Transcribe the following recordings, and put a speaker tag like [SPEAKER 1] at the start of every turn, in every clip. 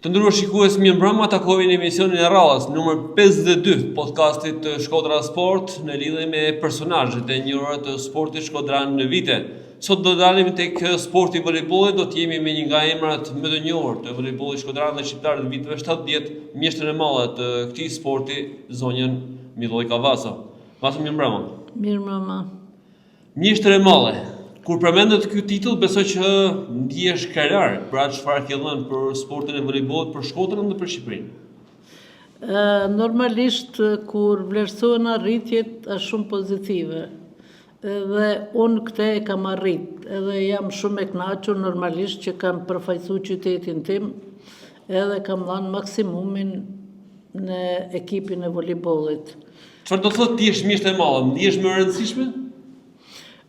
[SPEAKER 1] Të nderuar shikues, mirë mbrëma, takohemi në emisionin e radhës numër 52 podcastit të Shkodra Sport në lidhje me personazhet e njohura të sportit shkodran në vite. Sot do dalim tek sporti i voleybollit, do të jemi me një nga emrat më të njohur të voleybollit shkodran dhe shqiptar të viteve 70, mjeshtrin e madhe të këtij sporti, zonjën Milloj Kavaso. Vaso mirë mbrëma.
[SPEAKER 2] Mirë mbrëma.
[SPEAKER 1] Mjeshtër e madhe. Kur përmendet ky titull, besoj që ndihesh krenar për atë çfarë ke dhënë për sportin e voleybollit për Shkodrën dhe për Shqipërinë.
[SPEAKER 2] Normalisht kur vlerësohen arritjet është shumë pozitive. Dhe unë këtë e kam arrit, edhe jam shumë e kënaqur normalisht që kam përfaqësuar qytetin tim, edhe kam dhënë maksimumin në ekipin e voleybollit.
[SPEAKER 1] Çfarë do thotë ti je mjeshtër e madhe? Ndihesh më e rëndësishme?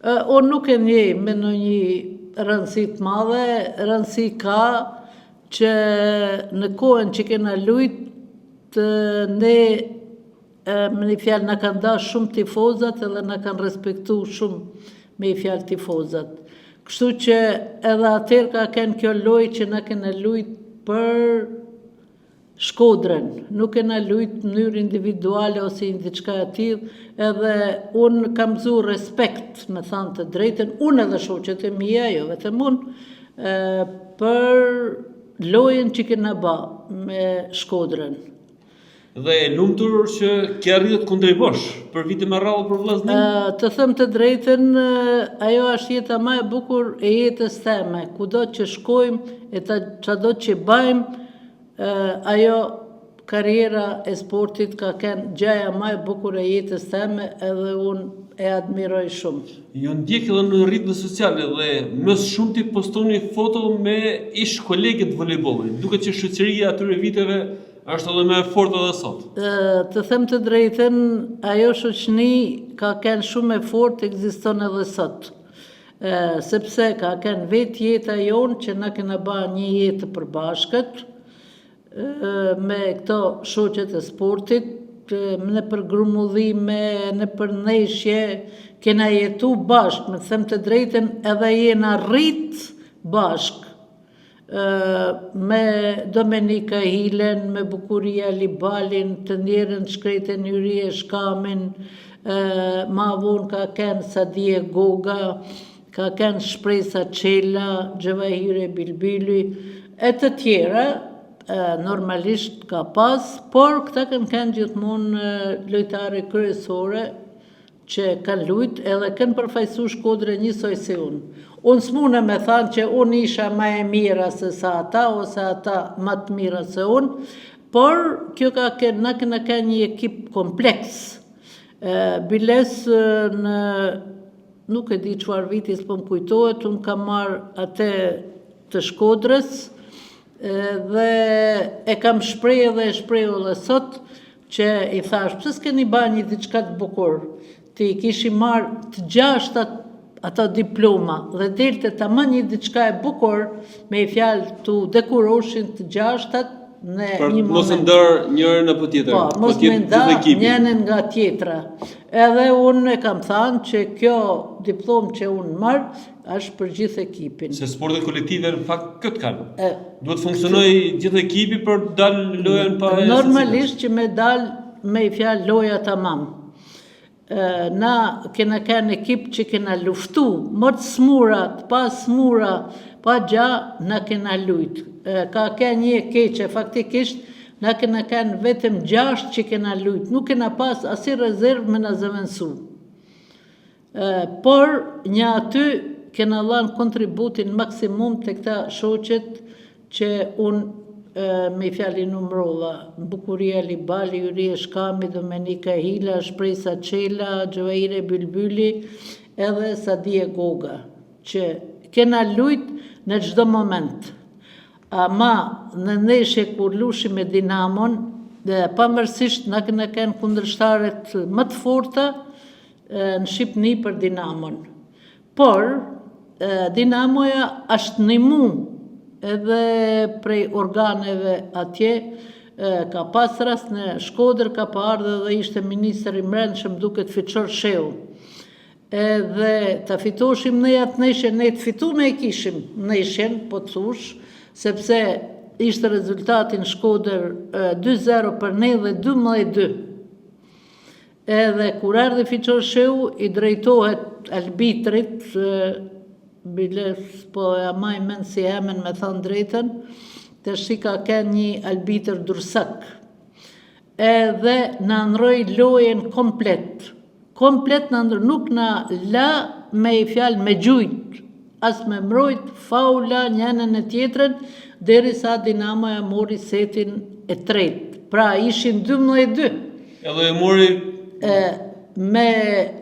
[SPEAKER 2] Unë nuk e njeh me ndonjë rëndësi të madhe, rëndësi ka që në kohën që kena lujt ne me një fjalë na kanë dashur shumë tifozat edhe na kanë respektuar shumë me një fjalë tifozat. Kështu që edhe atëherë ka qenë kjo lojë që na kena lujt për Shkodrën, nuk kena lujt në mënyrë individuale ose diçka e tillë, edhe unë kam mësuar respekt, me thënë të drejtën, unë edhe shoqet e mia, jo vetëm unë, për lojën që kena bë me Shkodrën.
[SPEAKER 1] Dhe e lumtur që ke arritur të kontribuosh për vite me radhë për vllaznin?
[SPEAKER 2] Të them të drejtën, ajo është jeta më e bukur e jetës time. Kudo që shkojmë e çdo që bëjmë, ajo karriera e sportit ka qenë gjëja më e bukur e jetës time edhe unë e admiroj shumë.
[SPEAKER 1] Ju ndjek edhe në rrjetet sociale dhe më shumë ti postoni foto me ish kolegë të voleybollit. Duket që shoqëria atyre viteve është edhe më e fortë edhe sot.
[SPEAKER 2] Të them të drejtën, ajo shoqëni ka qenë shumë e fortë, ekziston edhe sot. Sepse ka qenë vetë jeta jonë që na kena bërë një jetë të përbashkët me këto shoqet e sportit, në për grumullime, në për neshje, kena jetu bashkë, me të them të drejtën, edhe jena rrit bashkë. Me Domenika Hilen, me Bukuria Libalin, të njerën Shkretën Yrie Shkamin, ma vonë ka qenë Sadie Goga, ka qenë Shpresa Qela, Gjevahire Bilbili, e të tjera, normalisht ka pas, por këta kanë qenë gjithmonë lojtare kryesore që kanë lujt edhe kanë përfaqësuar Shkodrën njësoj si unë. Unë s'mune me thanë që unë isha më e mira se sa ata, ose ata më të mira se unë, por kjo ka qenë, na kena qenë një ekip kompleks. Biles në, nuk e di çfarë viti s'po më kujtohet, unë kam marrë atë të Shkodrës, dhe e kam shprehë dhe e shpreh edhe sot që i thash, pse s'keni bërë një diçka të bukur? Ti kishim marrë të gjashtat ato diploma dhe delte tamam një diçka e bukur me fjalë tu dekuroshin të gjashtat në një moment.
[SPEAKER 1] Mos e ndër njërin apo tjetrën.
[SPEAKER 2] Po, mos me nda njërin nga tjetra. Edhe unë e kam thënë që kjo diplomë që unë marr është për gjithë ekipin.
[SPEAKER 1] Se sportet kolektive në fakt këtë kanë. Duhet funksionoj gjithë ekipi për të dalë lojën pa
[SPEAKER 2] normalisht që me dalë me fjalë loja tamam. Na kena kanë ekip që kena luftu, më të smura, të pa smura, pa gja, na kena lujt. Ka kanë një keqe, faktikisht, na kena kanë vetëm 6 që kena lujt, nuk kena pas asnjë rezervë me na zëvendësu. Por një aty kena dhënë kontributin maksimum të këta shoqet që unë me fjalë numrova, Bukuria Libali, Yrie Shkami, Domenika Hila, Shpresa Qela, Gjevahire Bilbili, edhe Sadie Goga, që kena lujt në çdo moment. Ama në ndeshje kur lushim me Dinamon, dhe pavarësisht na kena qenë kundërshtaret më të forta në Shqipëni për Dinamon. Por Dinamoja është ndihmu edhe prej organeve atje, ka pas rast në Shkodër, ka pa ardhe dhe ishte ministri i Brendshëm duket Fiçor Sheu. Edhe ta fitoshim ne atë neshje, ne të fitume e kishim neshjen, po të thush, sepse ishte rezultatin Shkodër 2-0 për ne dhe 12-2. Edhe kur erdhi Fiqor Sheu, i drejtohet arbitrit, biles po ja maj men si hemen me thënë drejten, të shika ken një arbitër Dursak. Edhe në ndroj lojen komplet. Komplet në ndroj, nuk në la me i fjalë me gjujt, as me mrojt faula njënën e tjetërën, deri sa Dinamoja mori setin e tretë. Pra ishin 12-2.
[SPEAKER 1] Edhe e mori
[SPEAKER 2] Me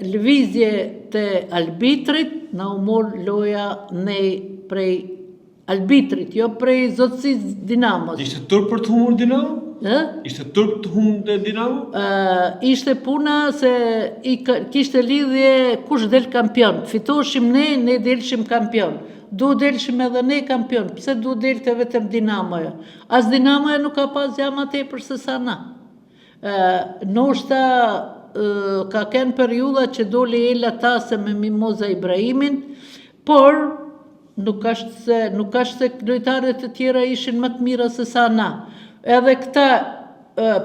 [SPEAKER 2] lëvizje të arbitrit, na u mor loja nej prej arbitrit, jo prej zotësis Dinamos.
[SPEAKER 1] Ishte turp për të humur Dinamo? Ishte turp të humur Dinamo?
[SPEAKER 2] Ishte puna se kishte lidhje kush del kampion. Fitoshim ne delshim kampion. Du delshim edhe ne kampion. Pse du delte vetëm Dinamoja? As Dinamoja nuk ka pas jama tepër se sa na. Noshta ka ken periuda që doli Ela Tase me Mimoza Ibrahimin, por nuk ashtë se lojtarët të tjera ishin më të mira se sa na. Edhe këta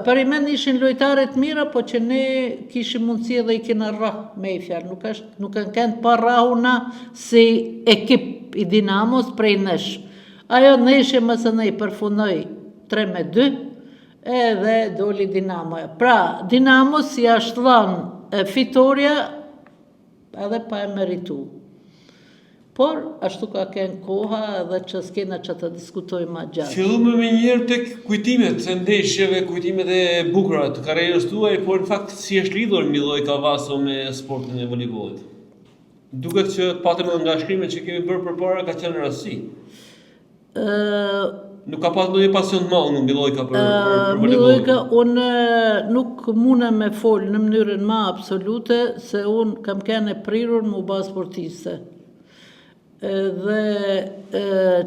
[SPEAKER 2] perimen ishin lojtarët mira, po që ne kishim mundësi edhe i kena rrah me i fjarë. Nuk kanë kënë pa rahuna si ekip i Dinamos prej nesh. Ajo neshje mësë ne i përfunoj 3-2, edhe doli Dinamoja. Pra, Dinamo si ashtë dhanë fitoria edhe pa e meritu. Por, ashtu ka kënë koha edhe që s'kena që të diskutoj ma gjatë.
[SPEAKER 1] Fillume me njërë tek kujtimet, se ndeshjeve, kujtimet e bukura të karrierës tuaj, por në fakt si është lidhur Miloj Kavaso me sportin e voleybollit. Duket që patëm nga shkrimet që kemi bërë përpara ka qenë rasti. Nuk ka pas ndonjë pasion të madh në Milojka për voleybollin.
[SPEAKER 2] Milojka, unë nuk mune me folë në mënyrën ma absolute, se unë kam kene prirur më ba sportiste. Dhe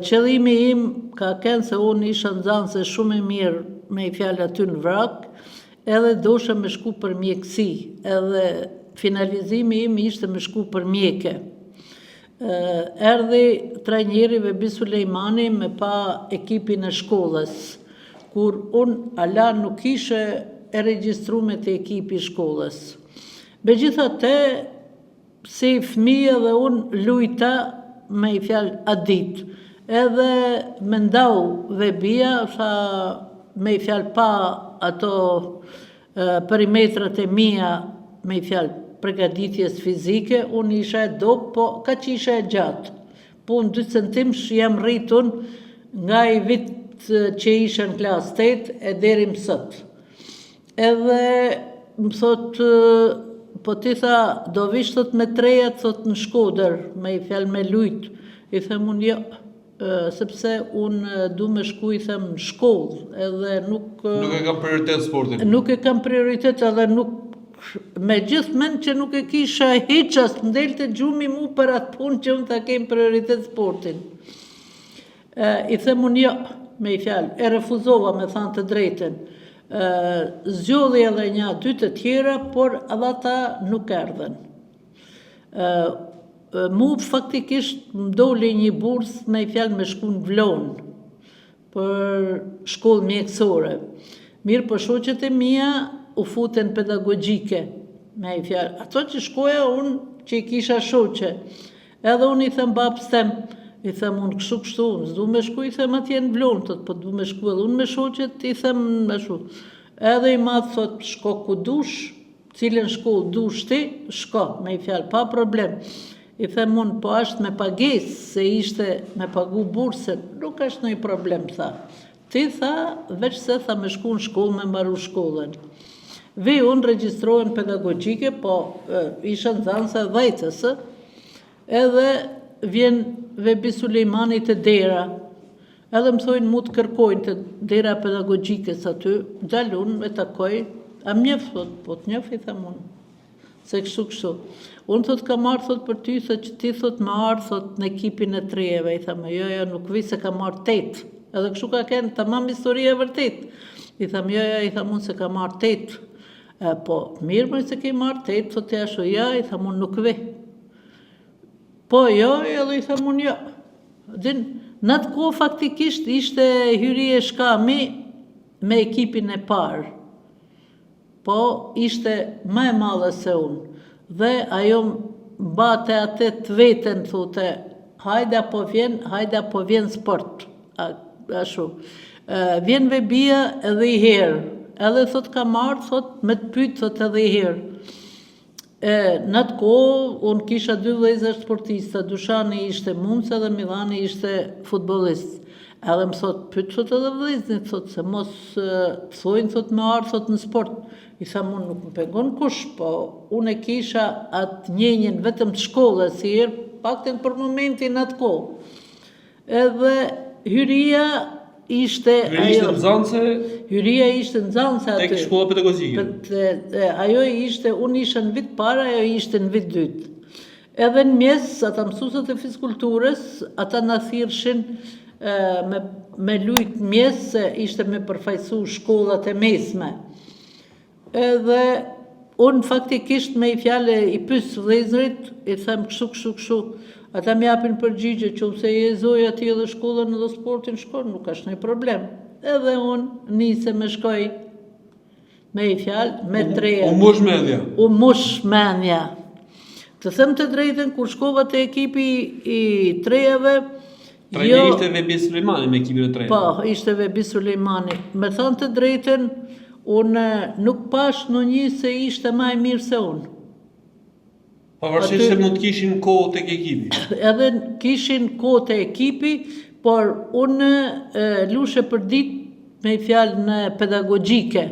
[SPEAKER 2] qëllimi im ka kenë se unë isha nxënëse shumë e mirë me i fjallë aty në vrak, edhe dosha me shku për mjekësi, edhe finalizimi im ishte me shku për mjeke. Erdhi trajneri Vebi Sulejmani me pa ekipin e shkollës, kur unë ala nuk ishe e regjistrume të ekipi shkollës. Megjithatë, si fëmijë dhe unë lujta me i fjalë adit. Edhe me ndau Vebia, tha me i fjalë pa ato perimetrat e mia me i fjalë pregaditjes fizike, unë isha e dopë, po ka që isha e gjatë. Po në 2 centimë jam rritun nga i vit që isha në klasë 8 e deri mësët. Edhe më thot, po ti tha, do vish thot me treja thot në Shkodër, me i fjalë me lujt. I them unë jo, sepse unë du me shku i them në shkollë, edhe nuk...
[SPEAKER 1] Nuk e kam prioritet sportin.
[SPEAKER 2] Nuk e kam prioritet edhe nuk... Me gjithë men që nuk e kisha hiqas, më delte gjumi mu për atë punë që unë ta kem prioritet sportin. I them unë jo, me i fjalë, e refuzova me thanë të drejten. Zgjodhi edhe 1-2 të tjera, por edhe ta nuk erdhen. Mu faktikisht më doli një burs me i fjalë me shku në Vlonë, për shkollë mjekësore. Mirë për shoqet e mia, u futen pedagogjike, me i fjalë. Ato që shkoja unë që i kisha shoqe. Edhe unë i them babës tem, i them unë kështu, unë s'du me shku, i them atje në Vlonë, thot, po du me shku edhe unë me shoqet, i them me shu. Edhe i madhë thot, shko ku dush, cilën shkollë dush ti, shko, me i fjalë, pa problem. I them unë, po ashtë me pagesë, se ishte me pagu bursën, nuk është nëjë problem, tha. Ti tha, veç se tha me shku në shkollë, me mbaru shkollën. Vi unë regjistrohen pedagogjike, po isha nxënëse dhejtës, edhe vjen Vebi Sulejmani të dera, edhe më thojnë mu të kërkojnë të dera pedagogjikës aty, dalun me takoj, a mjef, thot, po të njef, i them unë, se kështu. Unë thot ka marrë, thot për ty, se që ti thot më arë, thot në ekipin e trejeve, i them, jo, nuk vi se ka marrë 8, edhe kështu ka kenë tamam historie e vërtet. I them, jo, i them unë se ka marrë 8. Po, mirë më se ke marrë 8, thot e asho, ja, i them unë nuk vi. Po, jo, edhe i them unë jo. Në atë kohë faktikisht ishte Hyrie Shkami me ekipin e parë, po ishte më e madhe se unë. Dhe ajo mbate atë të veten, thote, hajde apo vjen sport. Ashtu. Vjen Vebia edhe i herë. Edhe thot ka marrë, thot me të pyet, thot edhe i herë. Në atë kohë, unë kisha 2 vëllezër sportista, Dushani ishte mundse dhe Millani ishte futbollist. Edhe më thot, pyet thot edhe vëllezërin, thot se mos thojnë thot me ardh thot në sport. I tham unë nuk më pengon kush, po unë e kisha atë njenjen vetëm të shkollës, si herë, paktën për momentin atë kohë. Edhe Hyria ishte Hyria ishte nxënëse aty.
[SPEAKER 1] Tek shkolla pedagogjike.
[SPEAKER 2] Ajo ishte, unë isha në vit para, ajo ishte në vit dytë. Edhe në mes, ata mësuesët e fizkulturës, ata na thirrshin me lujt mes, se ishte me përfaqësu shkollat e mesme. Edhe unë faktikisht me i fjale i pys vëllezërit, i them kështu. Ata më japin përgjigje që pse je zoja ti edhe shkollën edhe sportin shkon, nuk ka asnjë problem. Edhe unë nise me shkoj me i fjalë, me treja. U mush mendja. Të them të drejtën, kur shkova te ekipi i trejave,
[SPEAKER 1] ishte Vebi Sulejmani me ekipin e trejave.
[SPEAKER 2] Po, ishte Vebi Sulejmani. Me thënë të drejtën, unë nuk pash në një se ishte më e mirë se unë.
[SPEAKER 1] Pavarësisht se mund të kishin kohë tek ekipi.
[SPEAKER 2] Edhe kishin kohë te ekipi, por unë lushe për ditë me i fjalë në pedagogjike,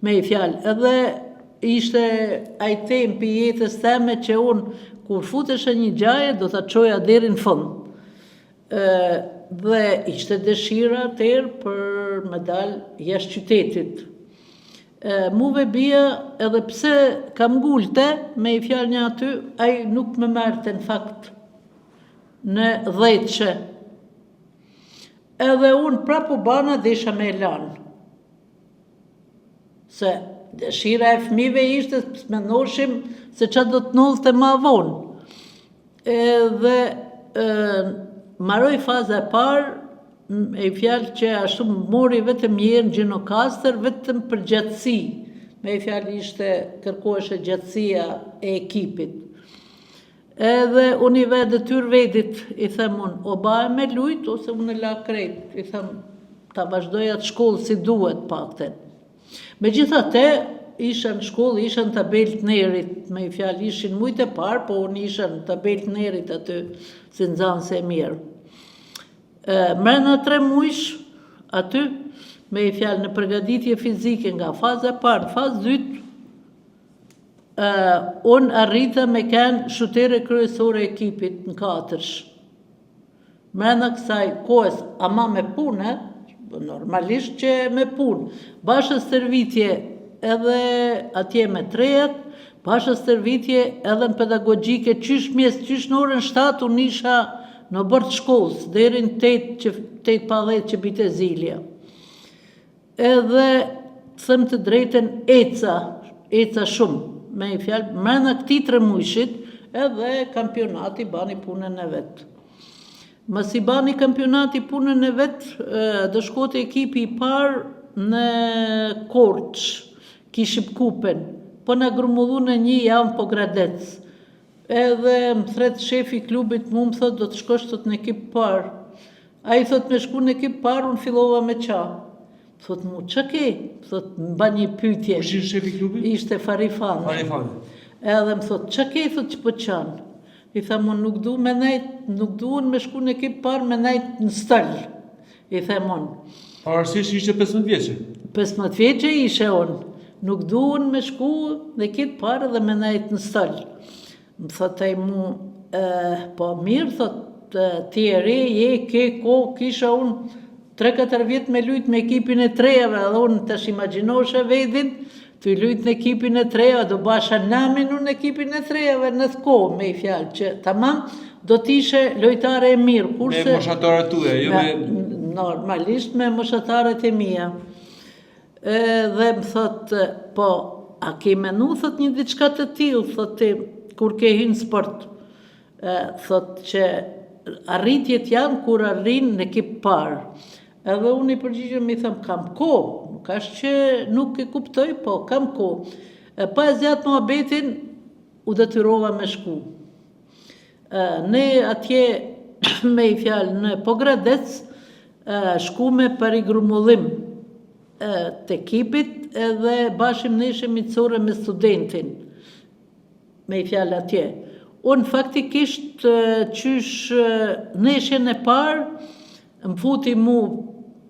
[SPEAKER 2] me i fjalë. Edhe ishte ai tempi i jetës teme që unë kur futesha një gjaje do ta çoja deri në fund. Dhe ishte dëshira atëherë për me dal jashtë qytetit. Muve bia edhe pse kam ngulte me i fjalë një aty, ai nuk më merte në fakt në dhejtëshe. Edhe unë prapu bana desha me lanë. Se dëshira e fëmijëve ishte të mendoshim se çfarë do të ndodhte më vonë. Edhe marroi faza e parë, e fjalë që ashtu mori vetëm një herë në Gjinokastër, vetëm për gjatësi. Me i fjalë ishte kërkoheshe gjatësia e ekipit. Edhe unë i ve detyrë vedit, i them unë, o baje me lujt, ose unë e la krejt. I them, ta vazhdoja të shkollë si duhet pakten. Megjithatë, isha në shkollë, isha në tabelë të nerit, me i fjalë ishin mujt e parë, po unë isha në tabelë të nerit aty, si nxënëse e mirë. Mrena 3 muajsh aty, me i fjalë në përgatitje fizike nga faza e parë, fazë dytë, unë arrita me kenë shutere kryesore e ekipit në 4. Mrena kësaj kohës, ama me punë, normalisht që me punë, bashkë stërvitje edhe atje me trejat, bashkë stërvitje edhe në pedagogjike, qysh në orën 7 unë isha në bërë të shkollës, deri në 8:10 që bite zilja. Edhe, thëmë të drejten, eca shumë, me i fjalë, mrena këti 3 muajshit, edhe kampionati bani punën e vetë. Masi bani kampionati punën e vetë, do shkote ekipi i parë në Korç, kishim kupen, po në grumullu në një javë po gradec. Edhe më thret shefi klubit mu më thot, do të shkosh thot në ekip parë. A i thot me shku në ekip parë, unë fillova me qa. Thot mu, që ke? Thot më ba një pytje.
[SPEAKER 1] Kush ishte shefi klubit?
[SPEAKER 2] Ishte Farifani. Edhe më thot, që ke? Thot që po qanë. I tham, unë nuk du me shku në ekip parë, me najt në stëllë. I tham unë.
[SPEAKER 1] Pavarësisht ishte 15 vjeqe?
[SPEAKER 2] 15 vjeqe ishe unë. Nuk du me shku në ekip parë dhe me najt në stëllë. Më thot e mu, po mirë, thot, ti e re, ke ko, kisha unë 3-4 vjetë me lujt me ekipin e trejave, dhe unë të shimaginoshe vedin, të i lujt në ekipin e trejave, do basha namin unë në ekipin e trejave në thko, me i fjalë, që tamam, do t'ishe lojtare e mirë, kurse...
[SPEAKER 1] Me moshatarët tuja, jo me...
[SPEAKER 2] Normalisht me moshatarët e mija. Dhe më thot, po, a ke menu, thot një diçka të tilë, thot ti, kur ke hynë sport, thot që arritjet janë kur arrin në ekip parë. Edhe unë i përgjigjem i them kam kohë, nuk është që nuk e kuptoj, po kam kohë. Pa e zjatë muhabetin, u detyrova me shku. Ne atje me i fjalë në Pogradec, shkume për i grumullim të ekipit edhe bashim ne ishim micore me studentin, me i fjalë atje. Unë faktikisht qysh në ishen e parë, më futi mu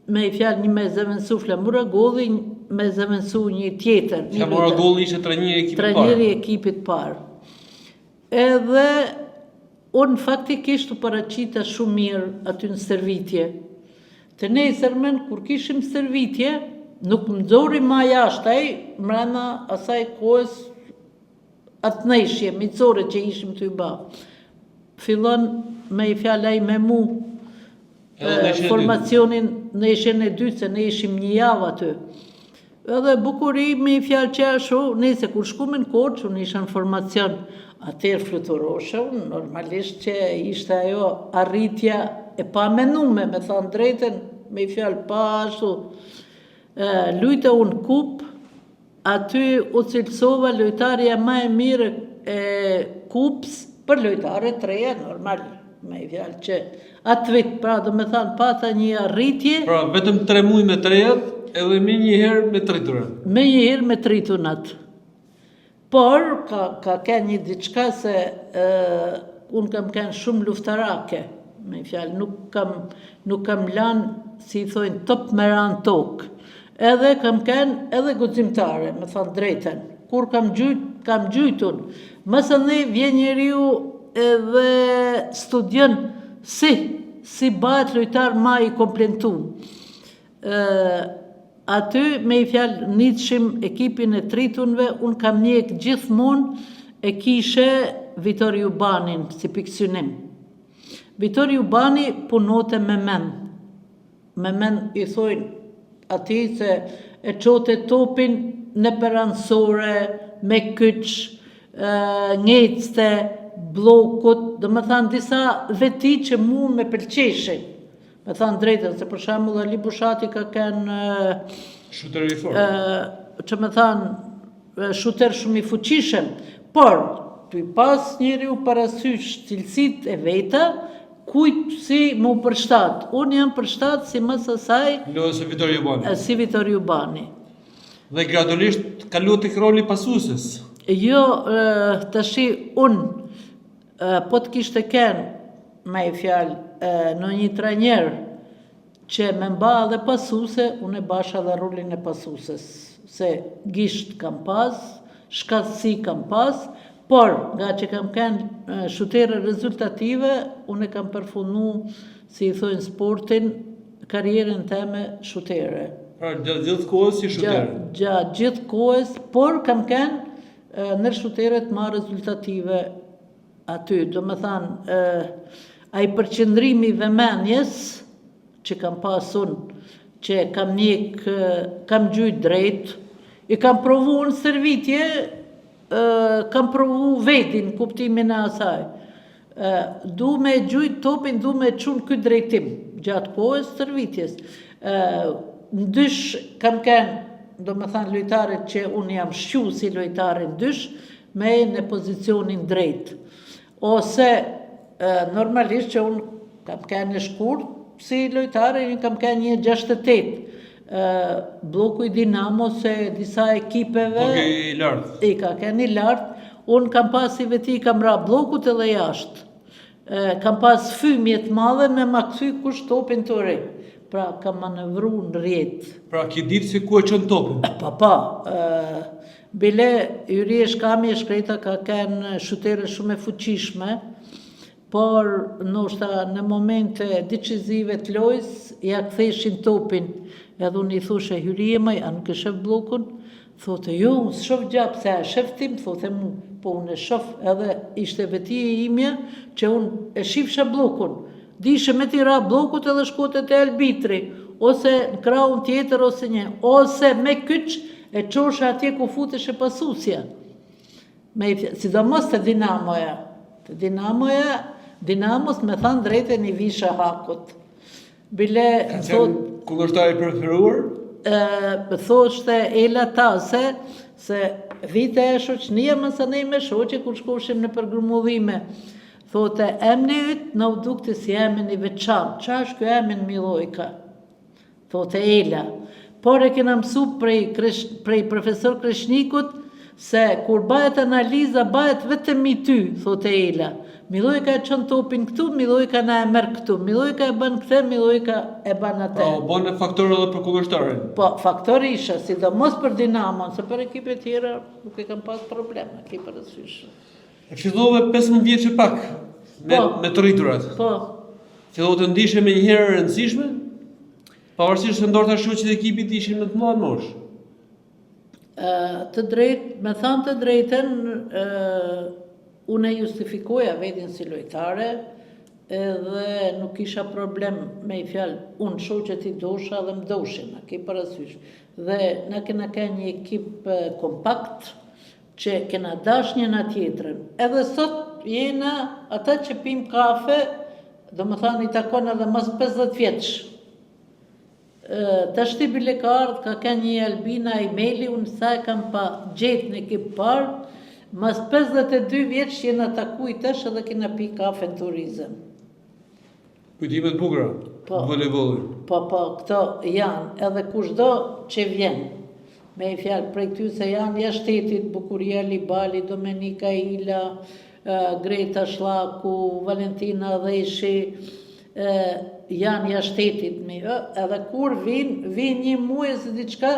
[SPEAKER 2] me i fjalë një me zëvendësu Flamura Golli, me zëvendësu një tjetër.
[SPEAKER 1] Flamura Golli ishte trajneri ekipit parë.
[SPEAKER 2] Trajneri ekipit parë. Edhe unë faktikisht u paraqita shumë mirë aty në stërvitje. Të nesërmen, kur kishim stërvitje, nuk më nxori ma jashtë, mrena asaj kohës atë nejshje, micore që ishim të i ba. Fillon me i fjalaj me mu, formacionin në ishen e dytë, se ne ishim një javë aty. Edhe bukuri me i fjalë që ashu, nese kur shkume në Korçë, unë isha në formacion, atër fluturoshe, normalisht që ishte ajo arritja e pa menume, me thanë drejten, me i fjalë pa ashtu. Lujta unë kup, aty u cilësova lojtarja ma e mire e kups për lojtare të reja, normal, me i fjalë që atë vit, pra do me thanë pata një arritje.
[SPEAKER 1] Pra vetëm 3 muaj me të rejat, edhe me një herë me triturën.
[SPEAKER 2] Me një herë me tritunat. Por, ka ken një diçka se unë kam ken shumë luftarake, me i fjalë, nuk kam lanë, si i thojnë, top me ranë tokë. Edhe kam ken edhe guximtare, me thanë drejten. Kur kam gjytun, mësë ne vjen njeriu edhe studion si bëhet lojtar ma i kompletuar. Aty me i fjalë nitshim ekipin e tritunve, unë kam njek gjithmonë e kishe Vitor Jubanin si piksynim. Vitor Jubani punote me men. Me men i thojnë ati se e qote topin në peransore, me kyç, ngecte, blokut, do me thanë disa veti që mu me pëlqeshin. Me thanë drejtën, se për shembull Ali Bushati ka kenë
[SPEAKER 1] Shuter i fortë.
[SPEAKER 2] që me thanë shuter shumë i fuqishëm, por të i pas njeri u parasysh cilësit e veta, kujt si më u përshtat. Unë jam përshtat si mësë asaj
[SPEAKER 1] Si Vitor Jubani.
[SPEAKER 2] Si Vitor Jubani.
[SPEAKER 1] Dhe gradualisht kalu tek roli pasuses.
[SPEAKER 2] Jo, tashi unë, po të kishte kenë, me i fjalë, në një trajner që me mba dhe pasuse, unë e basha dhe rolin e pasuses. Se gisht kam pas, shkatësi kam pas, por nga që kam kenë shutere rezultative, unë e kam përfunu, si i thojnë sportin, karierën teme shutere.
[SPEAKER 1] Pra gjatë gjithë kohës si shutere?
[SPEAKER 2] Gjatë gjithë kohës, por kam kenë nër shuteret ma rezultative aty. Do me thanë, a i përqendrimi vëmendjes që kam pas unë, që kam njek, kam gjujt drejt, i kam provu në servitje, kam provu vetin, kuptimin e asaj. Du me gjujt topin, du me qunë këtë drejtim, gjatë kohës servitjes. Ndysh kam kenë, do me thanë lojtaret që unë jam shqu si lojtare ndysh, me në pozicionin drejt. Ose normalisht që unë kam kenë në shkurt, si lojtare, unë kam kenë një 68. Bloku i Dinamo se disa ekipeve...
[SPEAKER 1] Bloku i lartë.
[SPEAKER 2] I ka kenë i lartë. Unë kam pas i veti, kam ra blokut edhe jashtë. Kam pas fymjet madhe me ma këthy kush topin të rejtë. Pra, kam manevru në rjetë.
[SPEAKER 1] Pra, ki ditë se ku e qënë topin?
[SPEAKER 2] Pa. Bile, Yuri e Shkami e Shkreta ka kenë shutere shumë e fuqishme, por ndoshta në momente decizive të lojës, ja ktheshin topin. Edhe unë i thushe, Yuri e maj, a nuk e shef blokun? Thote, jo, unë shof gjapë, se a shef tim, thote mu, po unë e shof, edhe ishte veti e imja, që unë e shifsha blokun. Dishe me tira blokut edhe shkote të arbitri, ose në kraun tjetër, ose me kyç e qosha atje ku futeshe pasusja. Sidomos të Dinamoja. Të Dinamoja Dinamos me thanë drejtën i visha hakut. Bile,
[SPEAKER 1] Ka qenë kundërshtari preferuar?
[SPEAKER 2] thoshte Ela Tase, se vite e shoqënia më sa nej me shoqe kur shkoshim në përgrumullime. Thote, emni ytë në u dukte si emin i veçan, qa është kjo emin Milojka? Thote Ela. Por e kena mësu prej profesor Kreshnikut, se kur bëhet analiza, bëhet vetëm i ty, thote Ela. Milojka e qënë topin këtu, Milojka na e merë këtu, Milojka e bën këte, Milojka e bën atë.
[SPEAKER 1] Po, bën e faktor edhe për kundërshtarin.
[SPEAKER 2] Po, faktor isha, sidomos për Dinamon, se për ekipe tjera nuk e kam pas probleme, ki për rësysh.
[SPEAKER 1] E fillove 15 vjeç e pak me të rriturat.
[SPEAKER 2] Po.
[SPEAKER 1] Fillove të ndishe me një herë rëndësishme, pavarësisht se ndorta shoqet e ekipit ishin në të mëdha moshë.
[SPEAKER 2] Me thanë të drejten, unë e justifikoja vetin si lojtare, edhe nuk isha problem me i fjalë, unë shoqet i dosha dhe më doshin, a ki parasysh. Dhe na kena ka një ekip kompakt, që kena dash një në tjetërën. Edhe sot jena ata që pim kafe, do më thanë i takon edhe mas 50 vjeç. Të shti bile ka ardhë, ka ka një Albina Imeli, unë sa e kam pa gjetë në ekip parë, mas 52 vjeç jena taku i tesh edhe kena pi kafe në turizëm.
[SPEAKER 1] Kujtimet bukura, volejbollit.
[SPEAKER 2] Po, këto janë, edhe kushdo që vjen. Me i fjalë prej ty se janë jashtetit, Bukuria Libali, Domenika Ila, Greta Shlaku, Valentina Dheshi, janë jashtetit me, edhe kur vin një muaj se diçka,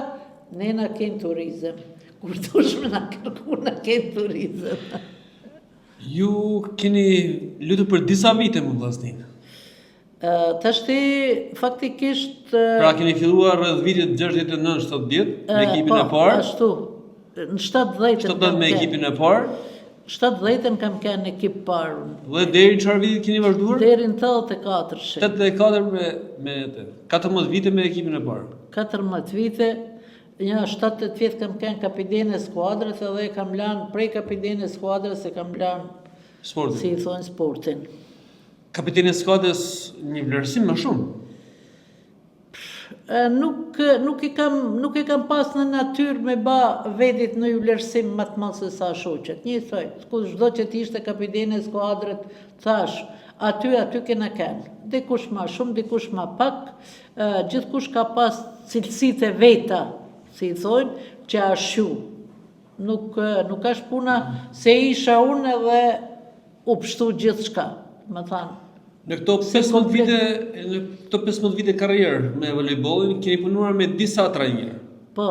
[SPEAKER 2] ne na kenë turizëm. Kur dushme na kërku na kenë turizëm.
[SPEAKER 1] Ju keni lutur për disa vite më vllaznin.
[SPEAKER 2] Tashti faktikisht...
[SPEAKER 1] Pra keni filluar rreth vitit 69-70 me ekipin e parë?
[SPEAKER 2] Ashtu, në 70
[SPEAKER 1] me ekipin e parë?
[SPEAKER 2] 70-ën kam kënë ekip parë.
[SPEAKER 1] Dhe deri çfarë viti keni vazhduar?
[SPEAKER 2] Deri në 84.
[SPEAKER 1] 84 me 14 vite me ekipin e parë.
[SPEAKER 2] 14 vite, një 7-8 vjetë kam kënë kapitene skuadrës edhe kam lanë prej kapitene skuadrës e kam lanë, si i thonë, sportin.
[SPEAKER 1] Kapiteni i skuadrës një vlerësim më shumë?
[SPEAKER 2] Nuk i kam pas në natyrë me ba vedit në vlerësim më të madh se sa shoqet. Një thoj, çdo që t'ishte kapiteni i skuadrës, thash, aty kena kënë. Dikush më shumë, dikush më pak, gjithkush ka pas cilësitë e veta, si i thonë, që ashu. Nuk është puna se isha unë edhe u pështu gjithçka, më thanë.
[SPEAKER 1] Në këto 15 vite karrierë me volejbollin keni punuar me disa trajnerë.
[SPEAKER 2] Po.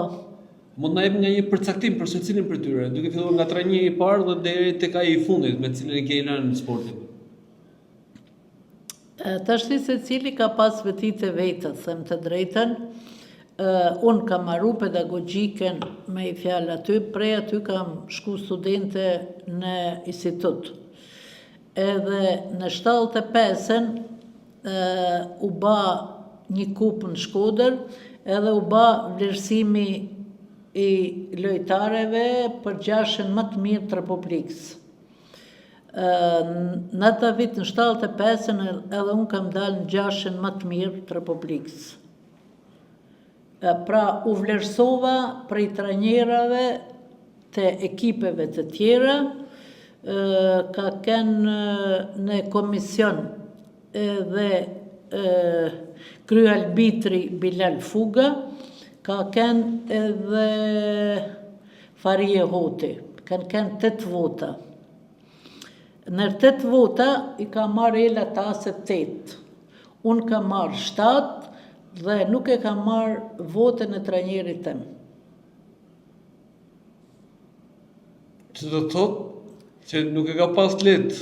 [SPEAKER 1] Mund na jepni një përcaktim për secilin për tyre, duke filluar nga trajneri i parë dhe deri tek ai i fundit me cilin e keni lënë në sportin.
[SPEAKER 2] Tashti secili ka pas vetit e veta, them të drejtën. Unë kam marru pedagogjiken me i fjalë aty, prej aty kam shku studente në institut. Edhe në 75-ën u ba një kupë në Shkodër, edhe u ba vlerësimi i lojtareve për gjashën më të mirë të Republikës. Në ata vit në 75-ën edhe unë kam dalë në gjashën më të mirë të Republikës. Pra u vlerësova prej trajnerave të ekipeve të tjera, ka kënë në komision edhe kryalbitri Bilal Fuga, ka kënë edhe Farije Hoti, kanë kënë 8 vota. Në 8 vota i ka marrë Ela Tase 8, unë ka marrë 7 dhe nuk e ka marrë votën e trajnerit tem.
[SPEAKER 1] Që do thotë që nuk e ka pas letë,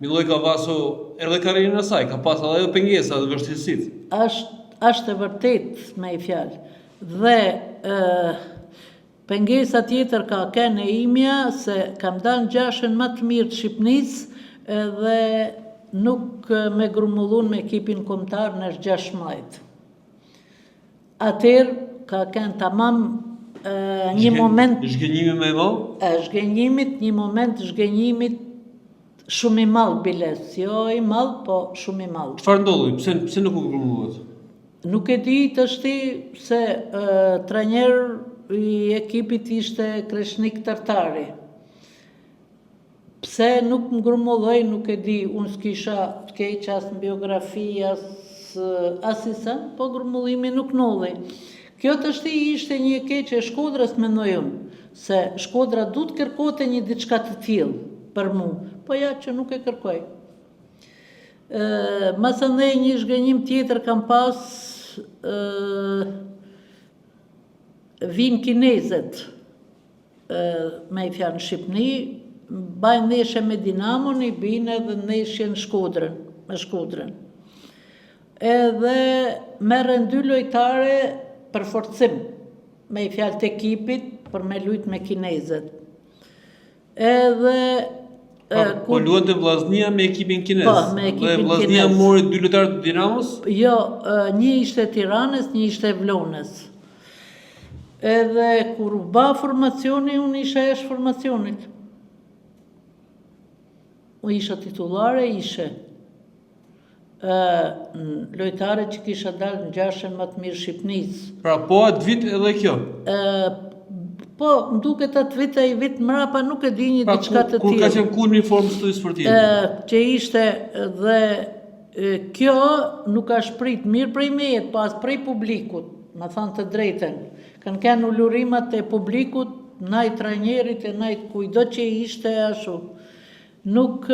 [SPEAKER 1] Milojka Vaso edhe karrierën e saj, ka pas edhe pengesa dhe vështirësitë.
[SPEAKER 2] Është e vërtet me i fjalë. Dhe pengesa tjetër ka kënë e imja se kam dalë në gjashën më të mirë të Shqipënisë edhe nuk me grumullun me ekipin kombëtar në 16. Atëherë ka kënë tamam një moment...
[SPEAKER 1] Zhgënjimi me mo?
[SPEAKER 2] Zhgënjimit, një moment zhgënjimit Shumë i mall biles, jo i mall, po shumë i mall.
[SPEAKER 1] Çfarë ndodhi? Pse nuk u grumuat?
[SPEAKER 2] Nuk e di të shti se trajner i ekipit ishte Kreshnik Tartari. Pse nuk më grumulloj, nuk e di, unë s'kisha të keq as në biografi, as i sen, po grumullimi nuk nolli. Kjo të shti ishte një keq e Shkodrës mendoj unë, se Shkodra du të kërkote një diçka të tillë për mu, po ja që nuk e kërkoj. Masandej një zhgënjim tjetër kam pas, vinë kinezet me i fjalë në Shqipni, bajnë neshe me Dinamon, i binë edhe neshe në Shkodrën, me Shkodrën. Edhe merren 2 lojtare për forcim, me i fjalë të ekipit, për me lujt me kinezet. Edhe
[SPEAKER 1] Po luante Vllaznia me ekipin kinez.
[SPEAKER 2] Po, me ekipin
[SPEAKER 1] kinez. Dhe Vllaznia mori 2 lojtarë të Dinamos?
[SPEAKER 2] Jo, një ishte Tiranës, një ishte Vlonës. Edhe kur u ba formacioni, unë isha jashtë formacionit. Unë isha titulare, ishe. Lojtare që kisha dalë në gjashën më të mirë Shqipnisë.
[SPEAKER 1] Pra po atë vit edhe kjo?
[SPEAKER 2] Po, më duket atë vit e i vit mrapa nuk e di një diçka të tillë.
[SPEAKER 1] Kur ka qenë Kulmi formë studi sportive?
[SPEAKER 2] Që ishte dhe kjo nuk ka shprit mirë prej mejet, pas prej publikut, më thanë të drejten. Kanë kenë ullurimat e publikut, najt trajnerit e najt kujdo që ishte ashtu. Nuk,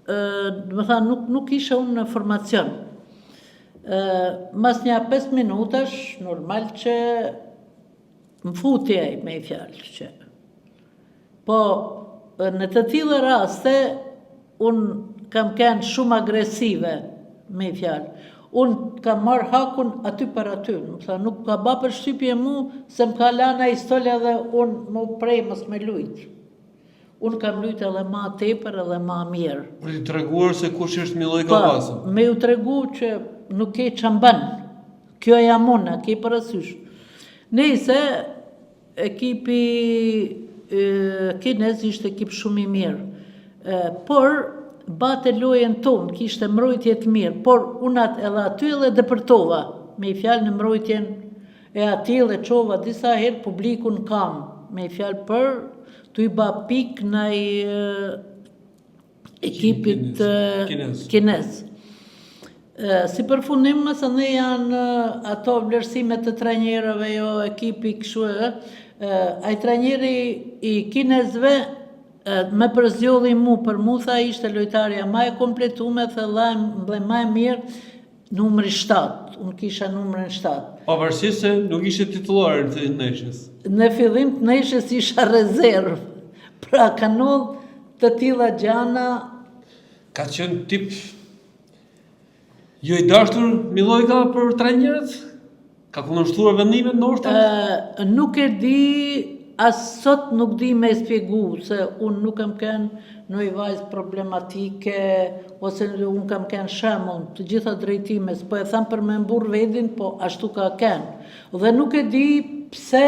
[SPEAKER 2] më thanë, nuk isha unë në formacion. Mas një 5 minutash, normal që më futi e me i fjalë që. Po, në të tillë raste, unë kam qenë shumë agresive me i fjalë. Unë kam marrë hakun aty për aty. Nuk ka ba për shtypje mu, se më ka lana i stolja dhe unë më prej mës me lujt. Unë kam lujt edhe ma tepër edhe ma mirë.
[SPEAKER 1] Për t'i treguar se kush është Miloj Kallvasa.
[SPEAKER 2] Me ju tregu që nuk ke çamban. Kjo jam unë, ke parasysh. Nëse ekipi kinez ishte ekip shumë i mirë, por bate lojen tonë, kishte mbrojtje të mirë, por unë edhe aty edhe depërtova, me i fjalë në mbrojtjen e atij e çova disa herë publikun kam, me i fjalë për t'u i ba pik në ekipit kinez. Si përfundim, mësë ne janë ato vlerësimet të trajnerëve, jo ekipi këshu ai trajneri i kinezve me përzjodhi mu, për mu tha ishte lojtarja ma e kompletume, dhe ma e mirë numri 7, unë kisha numrin 7.
[SPEAKER 1] Pavarësisht se nuk ishe titulare në fillim të ndeshjes.
[SPEAKER 2] Në fillim të ndeshjes isha rezervë, pra kanod të tilla gjana.
[SPEAKER 1] Ka qenë tip jo i dashur Milojka për trajnerët? Ka kundërshtuar vendimet ndoshta?
[SPEAKER 2] Nuk e di, as sot nuk di me spjegu, se unë nuk kam kenë në i vajzë problematike, ose unë kam kenë shemon të gjitha drejtimes, po e tham për me mbur vedin, po ashtu ka kenë. Dhe nuk e di pse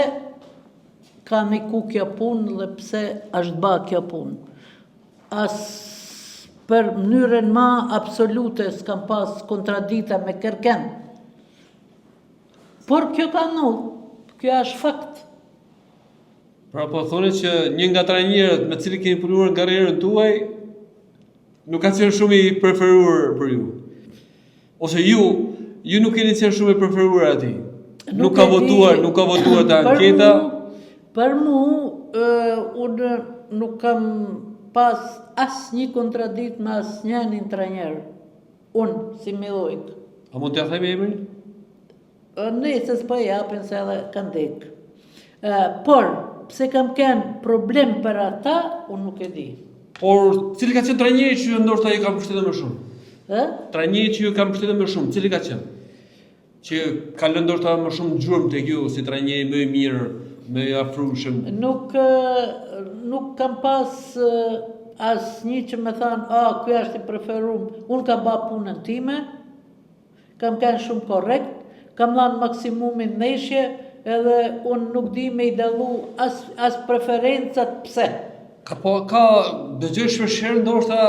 [SPEAKER 2] ka me ku kjo punë dhe pse është ba kjo punë. As për mënyrën ma absolute s'kam pas kontradita me kërken. Por kjo ka ndodhur, kjo është fakt.
[SPEAKER 1] Pra po thoni që një nga trajnerët me cili keni punuar në karrierën tuaj nuk ka qenë shumë i preferuar për ju. Ose ju nuk keni qenë shumë i preferuar atij. Nuk ka votuar te anketa.
[SPEAKER 2] Për mu, unë nuk kam pas asë një kontradikt me asë një trajner. Unë, si Milojk.
[SPEAKER 1] A mund t'ja themi emrin?
[SPEAKER 2] Ne, se s'po japin se edhe kanë dek. Por, pse kam kenë problem për ata, unë nuk e di.
[SPEAKER 1] Por, cili ka qenë trajneri që ju ndoshta ju ka mbështetur më shumë? Trajneri që ju ka mbështetur më shumë, cili ka qenë? Që ka lënë ndoshta më shumë gjurmë tek ju si trajneri më i mirë, më i afrueshëm.
[SPEAKER 2] Nuk kam pas asnjë që më thanë, ky është i preferuar. Unë kam bërë punën time, kam qenë shumë korrekt, kam dhënë maksimumin ndeshje, edhe unë nuk di me i dallu as preferencat pse.
[SPEAKER 1] Ka dëgjoj shpesh ndoshta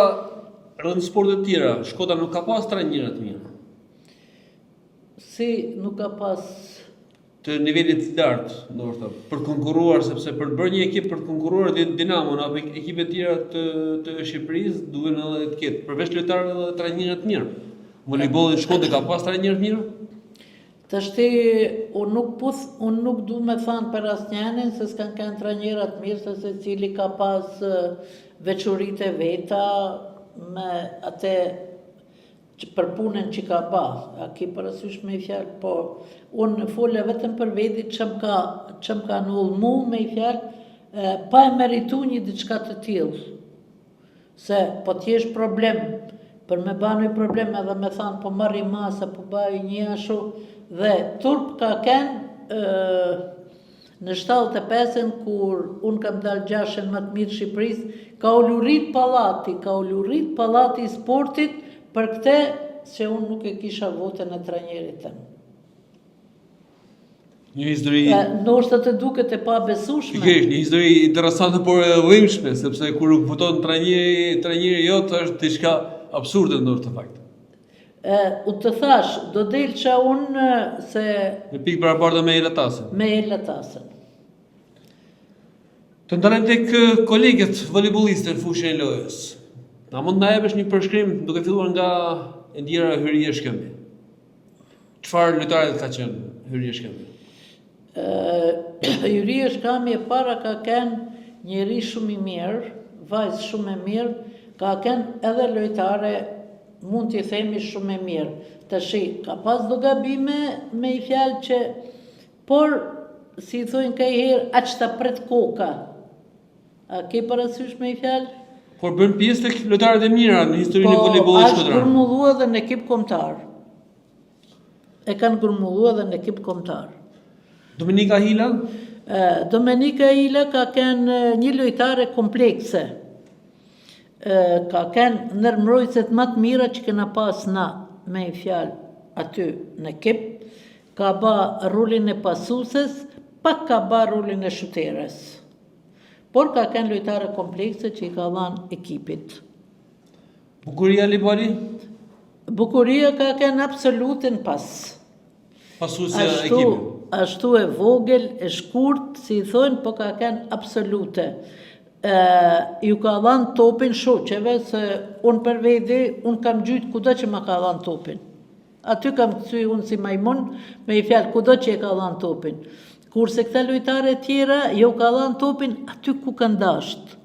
[SPEAKER 1] rreth sportet të tjera, Shkodra nuk ka pas trajnerë të mirë.
[SPEAKER 2] Si nuk ka pas
[SPEAKER 1] Të nivelit të lartë, ndoshta, për të konkurruar, sepse për të bërë një ekip për të konkurruar Dinamo apo ekipet tjera të Shqipërisë duhen edhe të ketë përveç lojtarëve edhe trajnerë të mirë. Voleybolli në Shkodër ka pas trajnerë të mirë?
[SPEAKER 2] Tashti unë nuk du me thanë për asnjënin se s'kan kanë trajnera të mirë se secili ka pas veçoritë e veta me atë për punën që ka ba, a ki parasysh me i fjalë, po unë fole vetëm për veti ç'm ka null mu me i fjalë, pa e meritu një diçka të tillë. Se po t'jesh problem, për me ba një problem edhe me thanë po marri masa, po baj një ashu, dhe turp ka kenë në 75-ën kur unë kam dalë gjashen më të mirë Shqipërisë, ka ulurit pallati i sportit për këte që unë nuk e kisha votën e trajnerit tëm.
[SPEAKER 1] Një histori...
[SPEAKER 2] Ndoshta të duket e pa besueshme.
[SPEAKER 1] Një histori interesante por e dhimbshme, sepse kur nuk voton trajneri jot është diçka absurde ndoshta fakt.
[SPEAKER 2] U të thash, do delça unë se...
[SPEAKER 1] Në pikë barabartë me Elatasën.
[SPEAKER 2] Me Elatasën.
[SPEAKER 1] Të ndalem tek kolegët voleybollistë në fushën e lojës. Na mund na jepësh një përshkrim duke filluar nga Endira Hyrie Shkëmbi. Çfarë lojtaret ka qenë Hyrie Shkëmbi?
[SPEAKER 2] Hyrie Shkëmbi e para ka qenë njeri shumë i mirë, vajzë shumë e mirë, ka qenë edhe lojtare mund t'i themi shumë e mirë. Tashi ka pas do gabime me i fjalë që por si i thojnë kajherë aq ta pret koka. A ke parasysh me i fjalë?
[SPEAKER 1] Por bën pjesë tek lojtarët e mira në historinë e voleybollit shkodran.
[SPEAKER 2] Po, është grumullua dhe në ekip kombëtar. E kanë grumullua dhe në ekip kombëtar.
[SPEAKER 1] Domenika Hila?
[SPEAKER 2] Domenika Hila ka kenë një lojtare komplekse. Ka kenë ndërmbrojtëset më të mira që kena pas na me i fjalë aty në ekip. Ka ba rolin e pasuses, pak ka ba rolin e shuteres. Por ka kenë lojtare komplekse që i ka dhanë ekipit.
[SPEAKER 1] Bukuria Libali?
[SPEAKER 2] Bukuria ka kenë absolutin pas.
[SPEAKER 1] Pasusja e ekipit.
[SPEAKER 2] Ashtu e vogël, e shkurt, si i thonë, po ka kenë absolute. Ju ka dhanë topin shoqeve, se unë për vedi, unë kam gjytë kudo që ma ka dhanë topin. Aty kam këthy unë si majmun, me i fjalë kudo që e ka dhanë topin. Kurse këta lojtare tjera, jo ka dhanë topin aty ku kanë dashtë.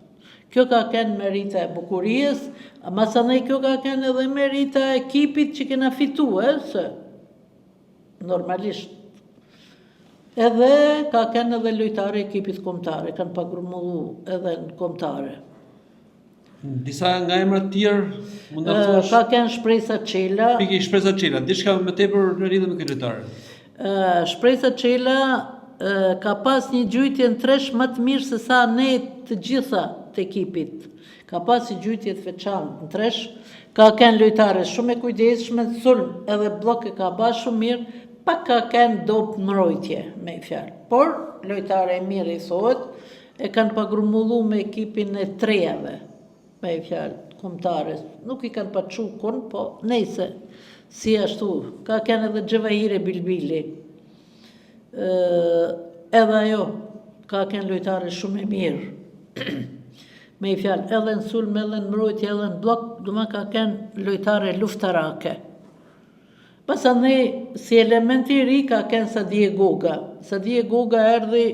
[SPEAKER 2] Kjo ka kenë merita e Bukurijës, masanej kjo ka kenë edhe merita e ekipit që kena fitu, se normalisht. Edhe ka kenë edhe lojtare ekipit kombëtare, kanë pagrumullu edhe në kombëtare.
[SPEAKER 1] Disa nga emrat tjerë, mund të thosh?
[SPEAKER 2] Ka kenë Shpresa Çela.
[SPEAKER 1] Piki Shpresa Çela, diçka më tepër në lidhje me këtë lojtare.
[SPEAKER 2] Shpresa Çela ka pas një gjujtje në tresh më të mirë se sa ne të gjitha të ekipit. Ka pas një gjujtje të veçantë në tresh, ka kenë lojtare shumë e kujdesshme, sulm edhe blok e ka ba shumë mirë, pak ka kenë dopë mbrojtje me i fjalë. Por, lojtare e mirë i thohet, e kanë pagrumullu me ekipin e trejave, me i fjalë, kombëtares. Nuk i kanë pa qukun, po nejse, si ashtu, ka kenë edhe Gjevahire Bilbili. Edhe ajo ka kenë lojtare shumë e mirë me i fjalë edhe në sulm, edhe në mbrojtje, edhe në blok, duma ka kenë lojtare luftarake. Pasandej si elementi i ri ka kenë Sadije Goga. Sadije Goga erdhi,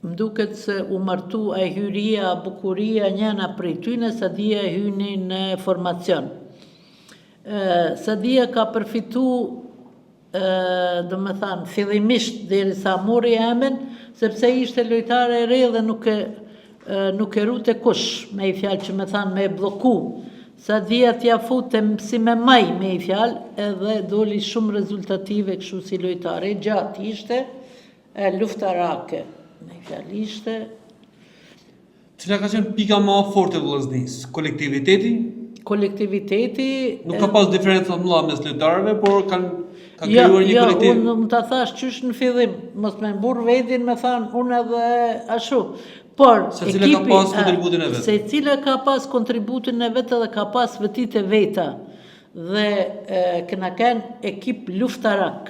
[SPEAKER 2] më duket se u martu a Hyria, a Bukuria, njëna prej tyne, Sadija e hyni në formacion. Sadija ka përfitu do me thanë, fillimisht deri sa mori emën, sepse ishte lojtare e re dhe nuk e rute kush, me i fjalë që me thanë me bloku. Sa dhja t'ja futem si me maj me i fjalë, edhe doli shumë rezultative kështu si lojtare. Gjatë ishte, luftarake, me i fjalë ishte.
[SPEAKER 1] Cila ka qenë pika më forte e vëllaznisë? Kolektiviteti?
[SPEAKER 2] Kolektiviteti...
[SPEAKER 1] Nuk ka pas diferenca të mëdha mes lojtarëve, por ka krijuar një kolektiv.
[SPEAKER 2] Jo, unë më ta thash qysh në fillim, mos me mburr vedin me thanë unë edhe ashu. Por
[SPEAKER 1] Secila ka pas kontributin e vet.
[SPEAKER 2] Secila ka pas kontributin e vet dhe ka pas vetit e veta. Dhe kena kenë ekip luftarak.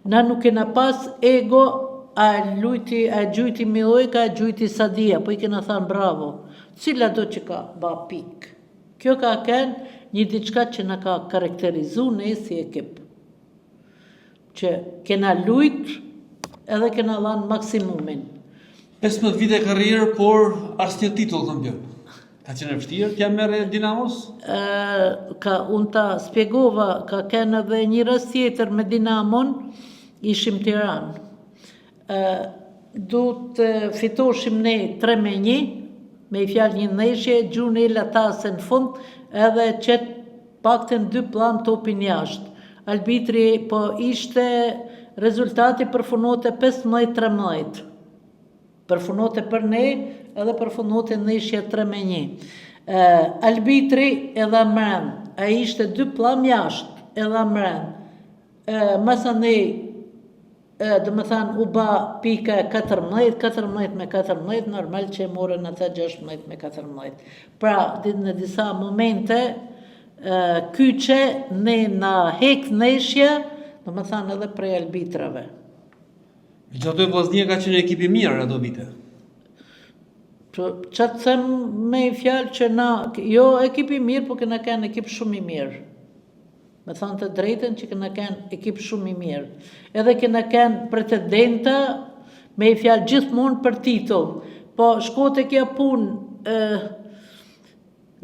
[SPEAKER 2] Na nuk kena pas ego, a gjujti Milojka, a gjujti Sadia, po I kena thanë bravo. Cila do që ka ba pik. Kjo ka kenë një diçka që na ka karakterizu ne si ekip. Që kena lujt edhe kena dhanë maksimumin.
[SPEAKER 1] 15 vite karrierë, por asnjë titull kampion. Ka qenë e vështirë t'ja merre Dinamos?
[SPEAKER 2] Unë ta spjegova, ka kenë edhe një rast tjetër me Dinamon, ishim Tiranë. Du të fitoshim ne 3-1, me I fjalë një ndeshje, gjuni I latase në fund, edhe qëtë pakten 2 plan topin jashtë. Arbitri po ishte rezultati përfunote 15-13. Përfunote për ne edhe përfunote ndeshja 3-1. Arbitri edhe mren, a ishte 2 plan jashtë edhe mren. Masa ne dhe më thanë u ba pika 14 me 14, normal që e morën ata 16 me 14. Pra, në disa momente, kyqe ne na hek ndeshje, dhe më thanë edhe prej arbitrave.
[SPEAKER 1] Me që ato e Vllaznia ka qenë ekipi mirë ato vite.
[SPEAKER 2] Që të them me I fjalë që na, jo ekipi mirë, po këna kanë ekip shumë I mirë. Me thanë të drejten që këna kanë ekip shumë I mirë. Edhe këna kanë pretendenta me I fjalë gjithmonë për titull. Po shkote kja punë,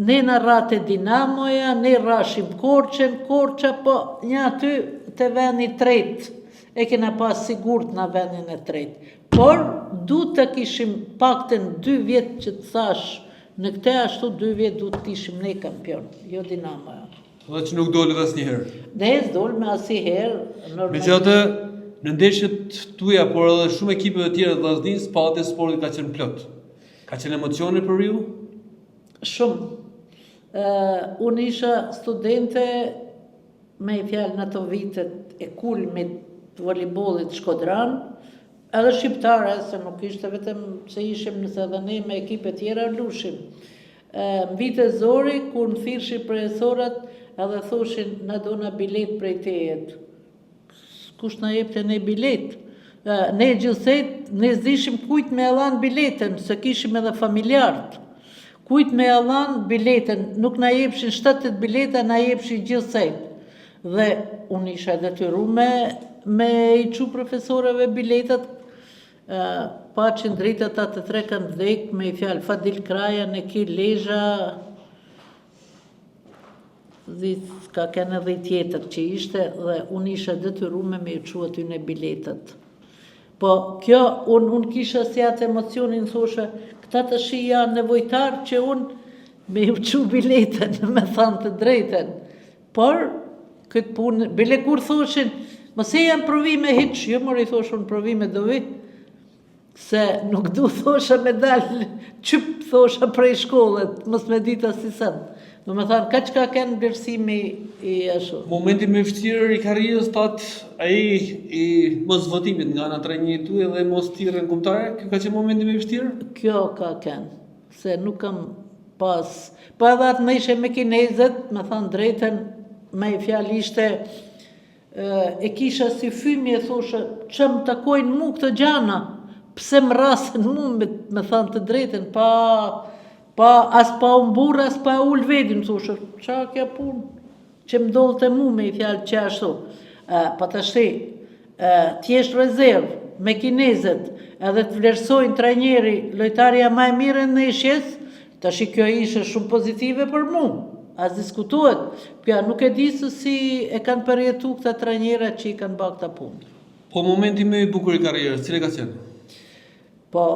[SPEAKER 2] ne në rate Dinamoja, ne rashim Korça, po një aty të veni tretë. E kena pas sigurt në vendin e tretë. Por, du të kishim pakten 2 vjetë që të thash, në këte ashtu 2 vjetë du të kishim ne kampion, jo Dinamoja.
[SPEAKER 1] Dhe që nuk doli dhe asnjëherë.
[SPEAKER 2] Ne s'dol me asnjëherë.
[SPEAKER 1] Megjithatë, në ndeshjet tuaja, por edhe shumë ekipe të tjera të Vllaznisë, pallati I sportit ka qenë plot. Ka qenë emocione për ju?
[SPEAKER 2] Shumë. Unë isha studente me I fjalë në ato vitet e kulmit të voleybollit Shkodran, edhe shqiptare, se nuk ishte vetëm se ishim nëse edhe ne me ekipe tjera lushim. Në vite zori, kur në thirëshin profesorat, edhe thoshin, na dona bilet prej tejet. Kush na jepte ne bilet? Ne gjithsejt, ne zdishim kujt me elan biletën, se kishim edhe familjartë. Kujt me elan biletën, nuk na jepshin 7-8 bileta, na jepshin gjithsejt. Dhe unë isha detyrume me I qu profesorëve biletat, pa që në drejta ta të 3 kanë vdek, me I fjalë Fadil Kraja, Nekir Lezha, ka kene dhe I tjetër që ishte, dhe unë isha detyrume me I qu aty në biletat. Po kjo, unë kisha si atë emocionin, thoshe, këta të shi janë nevojtarë që unë me I qu biletën, me thanë të drejten. Por, këtë punë, bile kur thoshin, mëse janë provime hiç, jo mori thoshun provime do vi, se nuk du thosha me dalë, qyp thosha prej shkollet, mos me dita si sënë. Do me thanë, ka që ka kenë bërësimi I ashtu.
[SPEAKER 1] Momenti me vështirë I karrierës tat, ai I mos votimit nga ana trajneri tuaj dhe mos thirrën kombëtare, kjo ka qenë momenti me vështirë?
[SPEAKER 2] Kjo ka kenë, se nuk kam pas, po edhe atë me ishe me kinezët, me thanë drejten, me I fjalë ishte, e kisha si fymi e thoshe, që më takojnë mu këtë gjana, pse më rasën mu me thanë të drejten, as pa unë burë, as pa ullë vedin, thoshe, qa kja punë, që më dollë të mu me I fjalë që ashtu. Pa të shti, t'jesh rezervë me kinezët, edhe të vlerësojnë trajneri, lojtarja ma e mire në ishjes, të shi kjo ishe shumë pozitive për mu. As diskutohet, pja nuk e di se si e kanë përjetu këta trajnera që I kanë bërë këta punë.
[SPEAKER 1] Po momenti më I bukur I karrierës, cili ka qenë?
[SPEAKER 2] Po,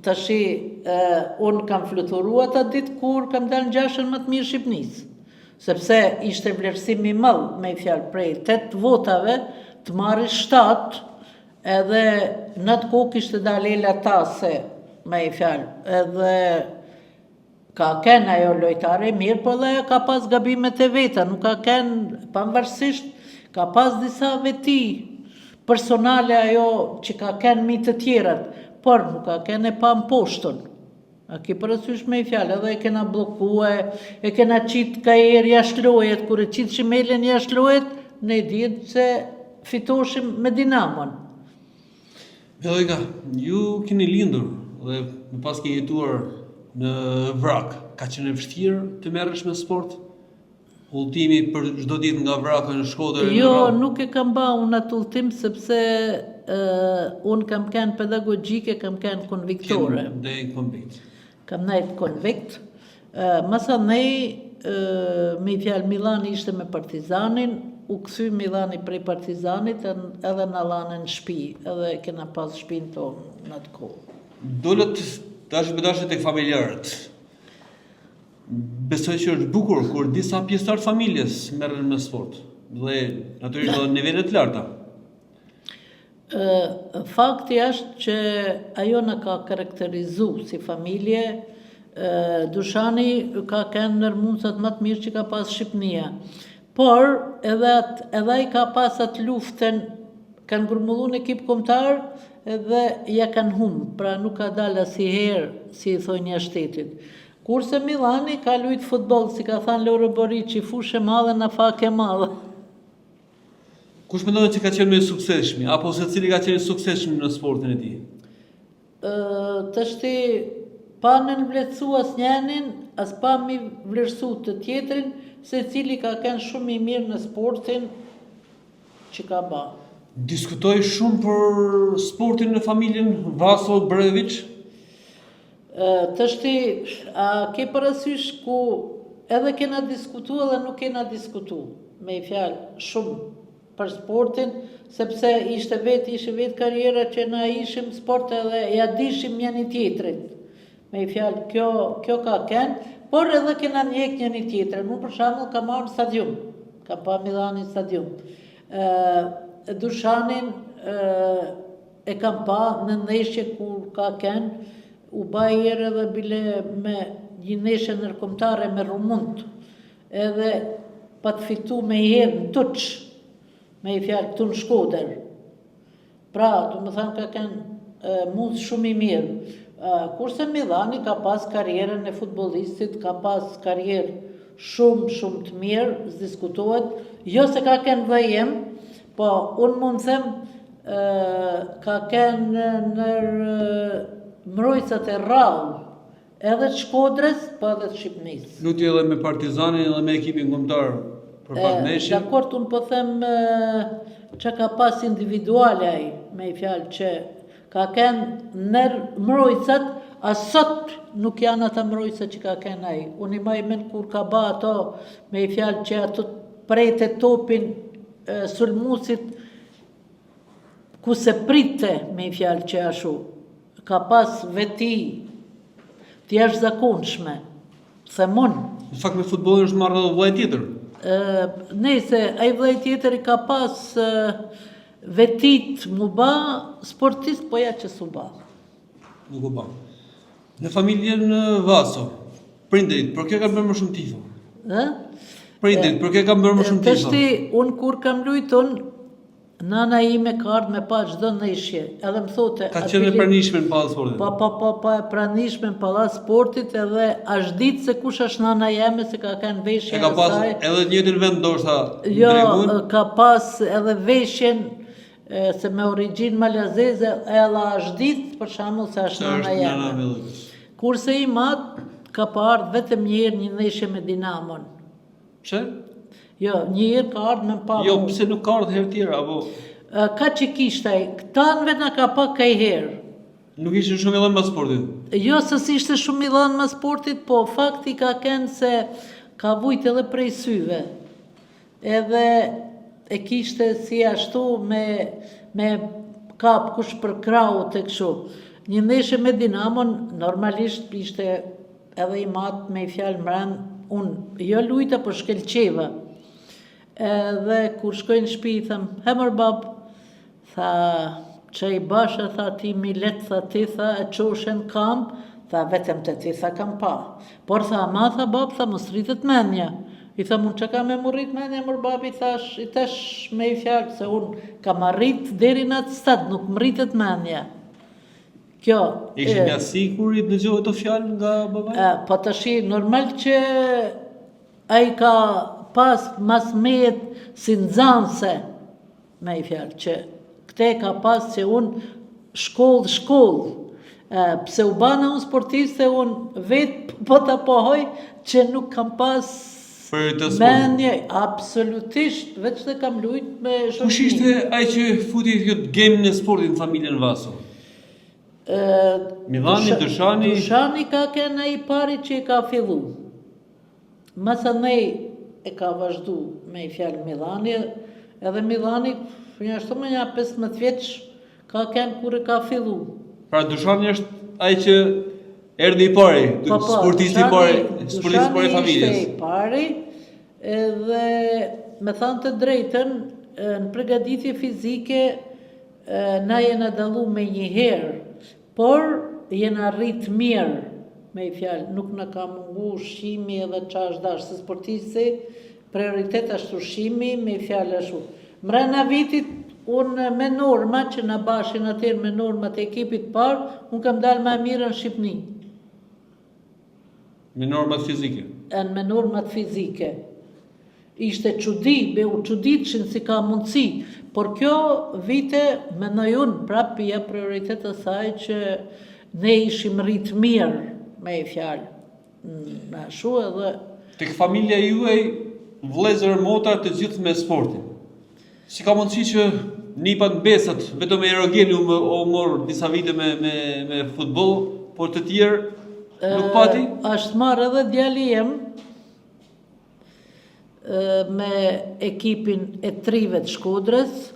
[SPEAKER 2] tashi, unë kam fluturua ta ditë kur kam dalë në gjashën më të mirë Shqipnisë. Sepse ishte vlerësimi madh me I fjalë prej 8 votave të marrë 7, edhe në atë kohë ishte dalë Ela Tase me I fjalë, edhe ka kenë ajo lojtare mirë, po dhe ka pas gabimet e veta, nuk ka kenë, pavarësisht, ka pas disa veti personale ajo që ka kenë mi të tjerat, por nuk ka kene pa më poshtën. A ki përësysh me i fjallë, edhe e kena blokue, e kena qitë ka erë jashtë lojet, kur e qitë Shimelin jashtë lojet, ne ditë se fitoshim me Dinamon.
[SPEAKER 1] Melojka, ju keni lindur dhe më pas ke jetuar në Vrak. Ka qenë vështirë të merresh me sport? Udhëtimi për çdo ditë nga Vraka në Shkodër?
[SPEAKER 2] Jo, nuk e kam ba unë atë udhëtim sepse unë kam kënë pedagogjike, kam kënë konviktore.
[SPEAKER 1] Dhe konvikt.
[SPEAKER 2] Kam nejtë konvikt. Masa nej, me i fjalë Milani ishte me Partizanin, u këthy Milani prej Partizanit edhe në lanë në shpi, edhe kena pas shpinë tonë në atë kohë.
[SPEAKER 1] Dolet tash bedashe tek familjarët. Besoj që është bukur kur disa pjesëtar familjes merren me sport dhe natyrisht në nivele të larta.
[SPEAKER 2] Fakti është që ajo në ka karakterizu si familje, Dushani ka kënë nërmundësat më të mirë që ka pas Shqipnia. Por edhe i ka pas atë luftën, kanë grumullu në ekip kombëtar edhe ja kanë humbë, pra nuk ka dalë asnjëherë, si i thonjë shtetit. Kurse Milani ka lujtë futboll, si ka thënë Loro Boriçi, fushë e madhe në fake madhe.
[SPEAKER 1] Kush mendon që ka qenë më i suksesshëm, apo se cili ka qenë i suksesshëm në sportin e tij?
[SPEAKER 2] Tashti pa në vlerësu asnjënin, as pa mi vlerësu të tjetrin, se cili ka qenë shumë i mirë në sportin që ka ba.
[SPEAKER 1] Diskutoj shumë për sportin në familjen Vaso Brevic?
[SPEAKER 2] Tashti, a ke parasysh ku edhe kena diskutu edhe nuk kena diskutu, me i fjalë shumë për sportin, sepse ishte vetë karriera që na ishim sport edhe ja dishim njëni tjetrin. Me i fjalë, kjo ka kenë, por edhe kena njek njëni tjetrin. Unë për shembull kam marrë në stadium, kam pa Milani stadium. Dushanin e kam pa në ndeshje kur ka kenë, u bajerë edhe bile me një ndeshje ndërkombëtare me Rumund, edhe pa të fitu me i herë në Tuç, me i fjalë këtu në Shkodër. Pra, du më thanë ka kënë mundës shumë i mirë. Kurse Milani ka pas karierën e futbollistit, ka pas karierë shumë të mirë, s'diskutohet. Jo se ka kënë vëjem, po unë mund them ka kënë nër mbrojtësat e rrallë, edhe të Shkodrës, po edhe të Shqipënisë.
[SPEAKER 1] Lutje edhe me Partizanin edhe me ekipin kombëtar për pak ndeshje.
[SPEAKER 2] Dakord, unë po them që ka pas individuale ai, me i fjalë që ka kenë nër mbrojtësat, as sot nuk janë ata mbrojtësat që ka kenë ai. Unë i maj men kur ka ba ato, me i fjalë që ato prejte topin sulmusit, ku se prite, me i fjalë që ashu. Ka pas veti të jashtëzakonshme, themon.
[SPEAKER 1] Në fakt me futbollin është marrë edhe vllai tjetër.
[SPEAKER 2] Nëse ai vllai tjetër i ka pas vetit mu ba sportist, po ja që s'u ba.
[SPEAKER 1] Nuk u ba. Në familjen Vaso, prindërit, për kjo kanë bërë më shumë tifo? Prindërit, për kjo kanë bërë më shumë tifo?
[SPEAKER 2] Tashti, unë kur kam lujton, nana ime ka ardhë me pa çdo ndeshje, edhe më thote...
[SPEAKER 1] Ka qenë e pranishme në pallat sportit?
[SPEAKER 2] Po, e pranishme në pallat sportit, edhe është ditë se kush është nana jeme, se ka kanë veshje
[SPEAKER 1] e saj. E ka pas edhe njëtin vend ndoshta
[SPEAKER 2] dregun? Jo, ka pas edhe veshjen, se me origjinë malazeze, edhe është ditë, për shembull, se është nana jeme. Kurse i matë, ka pa ardhë vetëm njëherë një ndeshje me Dinamon.
[SPEAKER 1] Pse?
[SPEAKER 2] Jo, njëherë ka ardhë me pa...
[SPEAKER 1] Jo, pse nuk ka ardhë herë tjera, apo...
[SPEAKER 2] Ka që kishtaj, këtanve nga ka pa kaj herë.
[SPEAKER 1] Nuk ishte shumë i lënë ma sportit?
[SPEAKER 2] Jo, se si ishte shumë i lënë ma sportit, po fakti ka kenë se ka vujt edhe prej syve. Edhe e kishte si ashtu me kap kush për krau të këshu. Një ndeshje me Dinamon, normalisht ishte edhe i matë me i fjalë mranë, unë jo lujta, po shkelqeva. Edhe kur shkojnë shpi, thëmë, hemër bab, tha, që i basha, tha, ti mi letë, tha, ti, tha, e qoshen kamp, tha, vetëm të ti, tha, kam pa. Por, tha, ma, tha, bab, tha, mos rritët menja. I tha, mund që ka me më rritë menja, mër bab, i tash me i fjalë, se unë kam arrit deri në atë stad, nuk më rritët menja. Kjo...
[SPEAKER 1] Ishte mjafsi kur i dëgjove të fjalë nga babai?
[SPEAKER 2] Po tash normal që ai ka pas mas mejet si nxënëse, me i fjalë, që këte ka pas që unë shkollë, pse u bana unë sportiste, unë vetë po të pohoj që nuk kam pas mendje, absolutisht, veç të kam lujt me shoqëni.
[SPEAKER 1] Kush ishte ai që futi këtë game në sportin në familjen Vaso? Milani, Dushani?
[SPEAKER 2] Dushani ka kena i pari që i ka fillu. Masa nej e ka vazhdu me i fjalë Milani, edhe Milani, një ashtu me një 15 vjeç, ka kenë kur e ka fillu.
[SPEAKER 1] Pra Dushani është ai që erdhi i pari, sportisti i pari, sportisti i familjes.
[SPEAKER 2] Dushani ishte i pari, edhe me thanë të drejtën, në përgatitje fizike, na jena dallu me një herë, por jena rrit mirë, me i fjalë, nuk në ka mungu ushqimi edhe qash dash, se sportisti, prioritet është ushqimi, me i fjalë ashtu. Mrena vitit, unë me norma, që në bashin atër me normat e ekipit parë, unë kam dalë më mirë në Shqipni.
[SPEAKER 1] Me normat fizike?
[SPEAKER 2] Me normat fizike. Ishte qudi, be u quditshin si ka mundësi, por kjo vite, menoj unë, prapë ja prioritet e saj që ne ishim rritë mirë, me i fjalë. Në shu edhe...
[SPEAKER 1] Tek familja juaj, vëllezër motra të gjithë me sportin. Si ka mundësi që nipat besat, vetëm Erogeni u morë disa vite me futboll, por të tjerë nuk pati?
[SPEAKER 2] Ashtë marrë edhe djali jem me ekipin e trive të Shkodrës,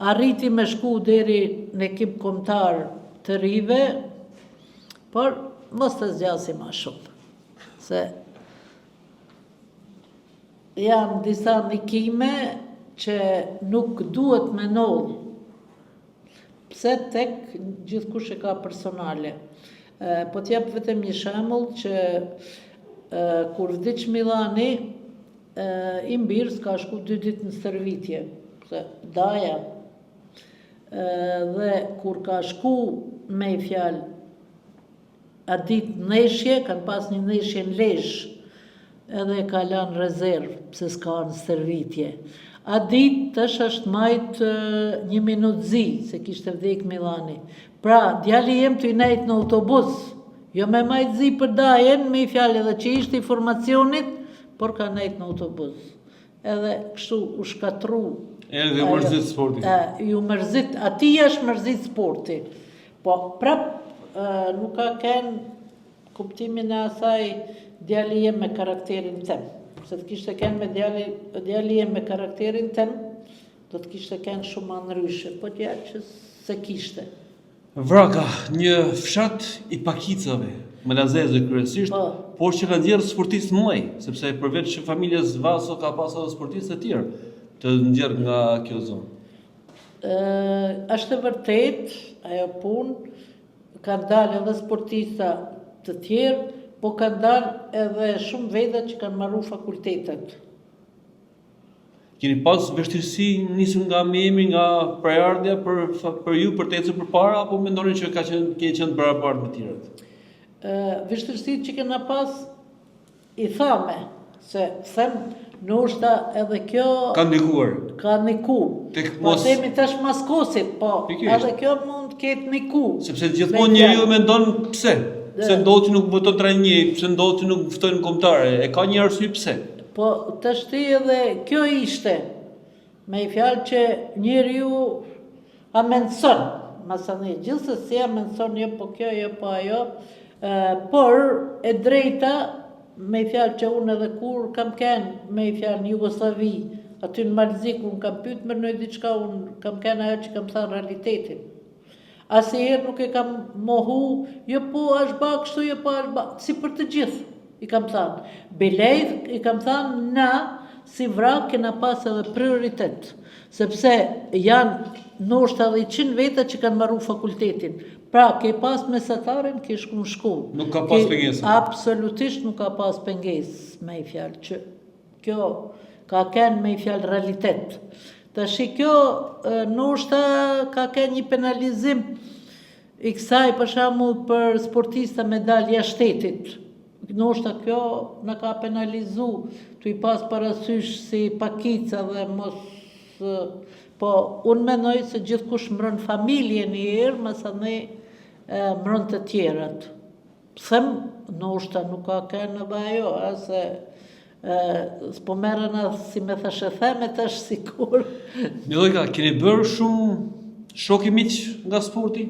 [SPEAKER 2] arriti me shku deri në ekip kombëtar të rive, por mos të zgjasi ma shumë, se janë disa ndikime që nuk duhet me nollë, pse tek gjithkush e ka personale. Po t'jap vetëm një shembull që kur vdiq Milani, i mbirës ka shku 2 ditë në stërvitje, se daja, dhe kur ka shku me i fjalë, a ditë neshje, kanë pas një neshje në Lesh, edhe ka lanë rezervë, pse s'ka në stërvitje. A ditë tash është majtë 1 minutë zi, se kishte vdek Milani. Pra, djali jem të i nejtë në autobus, jo me majtë zi për dajen, me i fjalë edhe që ishte informacionit, por ka nejtë në autobus. Edhe kështu u shkatru.
[SPEAKER 1] Edhe mërzit sporti.
[SPEAKER 2] Ju mërzit, ati është mërzit sporti. Po, prap, nuk ka kenë kuptimin e asaj djali jem me karakterin tem. Se të kishte kenë me djali jem me karakterin tem, do të kishte kenë shumë anëryshe, po t'ja që se kishte.
[SPEAKER 1] Vraka, një fshat i pakicave, me lazeze kryesisht, por që ka nxjerrë sportistë mëdhej, sepse përveç që familjes Vaso ka pas edhe sportistë të tjerë të nxjerrë nga kjo zonë.
[SPEAKER 2] Është e vërtet, ajo punë, kanë dalë edhe sportista të tjerë, po kanë dalë edhe shumë veda që kanë marru fakultetet.
[SPEAKER 1] Keni pas vështirësi nisur nga emri, nga prejardhja për ju për të ecur përpara, apo mendoni që keni qenë barabartë me tjerët?
[SPEAKER 2] Vështirësitë që kena pas i thame, se them ndoshta edhe kjo
[SPEAKER 1] ka ndikuar.
[SPEAKER 2] Ka ndiku. Po themi tash maskosit, po edhe kjo mund të ketë ndiku.
[SPEAKER 1] Sepse gjithmonë njeriu mendon pse? Pse ndodh që nuk voton trajneri, pse ndodh që nuk ftojnë kombëtare, e ka një arsye pse?
[SPEAKER 2] Po tash ti edhe kjo ishte, me i fjalë që njeriu a mendson, masani gjithsesi a mendson jo po kjo, jo po ajo, por e drejta, me i fjalë që unë edhe kur kam kenë, me i fjalë në Jugoslavi, aty në Malzik, unë kam pyet më në diçka, unë kam kenë ajo që kam thënë realitetin. Asnjëherë nuk e kam mohu, jo po është ba kështu, jo po është ba, si për të gjithë, i kam thënë. Belejt, i kam thënë, na, si vrak, kena pas edhe prioritet, sepse janë ndoshta edhe 100 veta që kanë marru fakultetin. Pra, ke pas mesatarin, ke shku në shkollë.
[SPEAKER 1] Nuk ka pas pengesë.
[SPEAKER 2] Absolutisht nuk ka pas pengesë, me i fjalë, që kjo ka kenë me i fjalë realitet. Tash kjo ndoshta ka kenë një penalizim I kësaj për shembull për sportista me dalë jashtë shtetit. Ndoshta kjo na ka penalizu, tu I pas parasysh si pakica dhe mos po unë mendoj se gjithkush mbron familje një herë, mësane mbron të tjerat. Them, ndoshta nuk ka kënë edhe ajo, se s'po merren as si me thashë theme tash sikur.
[SPEAKER 1] Milojka, keni bërë shumë shok I miq nga sporti?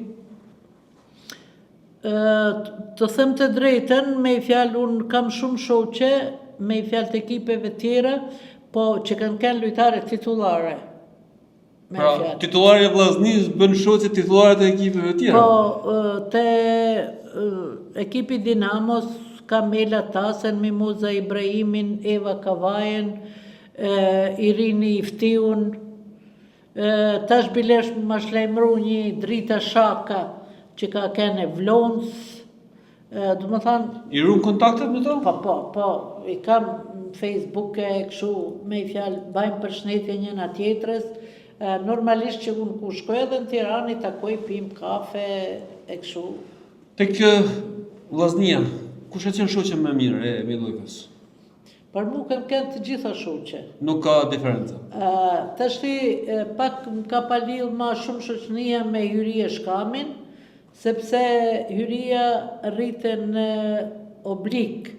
[SPEAKER 2] Të them të drejtën, me I fjalë unë kam shumë shoqe, me I fjalë të ekipeve tjera, po që kanë kënë lojtare titullare.
[SPEAKER 1] Pra, titullari e Vllaznisë bën shoqe titullarët e ekipeve tjera?
[SPEAKER 2] Po, te ekipi Dinamos ka Mela Tasen, Mimoza Ibrahimin, Eva Kavajen, Irini Iftiun, tash bilesh më shlajmëru një Drita Shaka, që ka kene Vlonës, du më thanë...
[SPEAKER 1] I runë kontaktet me to?
[SPEAKER 2] Po, I kam në Facebook e këshu, me I fjalë, bajmë përshëndetje njëna tjetrës, normalisht që unë ku shkoj edhe në Tirani, takoj pim kafe e këshu.
[SPEAKER 1] Tek Vllaznia, kush e qenë shoqe më mirë e Milojkës?
[SPEAKER 2] Për mu kanë të gjitha shoqe.
[SPEAKER 1] Nuk ka diferenca?
[SPEAKER 2] Tashti pak më ka palil ma shumë shoqënia me Hyria Shkamin, sepse Hyria rritën në oblik,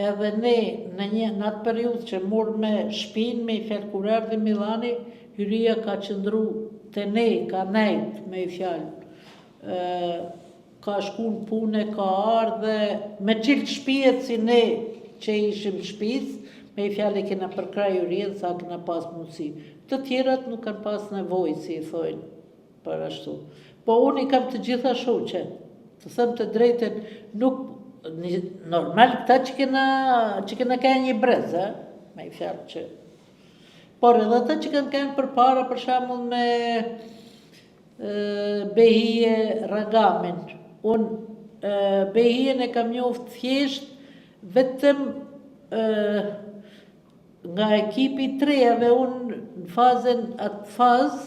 [SPEAKER 2] edhe ne në atë periudhë që morë me shpinë, me I fjalë kur erdhi Milani, Hyria ka qëndru të ne, ka nejt, me I fjalë. Ka shku në pune, ka ardhe, me qilë shpijet si ne që ishim shpis, me I fjalë e kena përkraj Hyrien, sa kena pas mundësi. Të tjerat nuk kanë pas nevojë, si I thojnë, për ashtu. Po unë I kam të gjitha shoqe, të them të drejten, nuk, normal këta që kena ka një brez, me I fjalë që. Por edhe ata që kanë për para, për shembull me Behije Ragamin. Unë Behijen e kam njoftë thjesht, vetëm nga ekipi trejave, unë në atë fazë,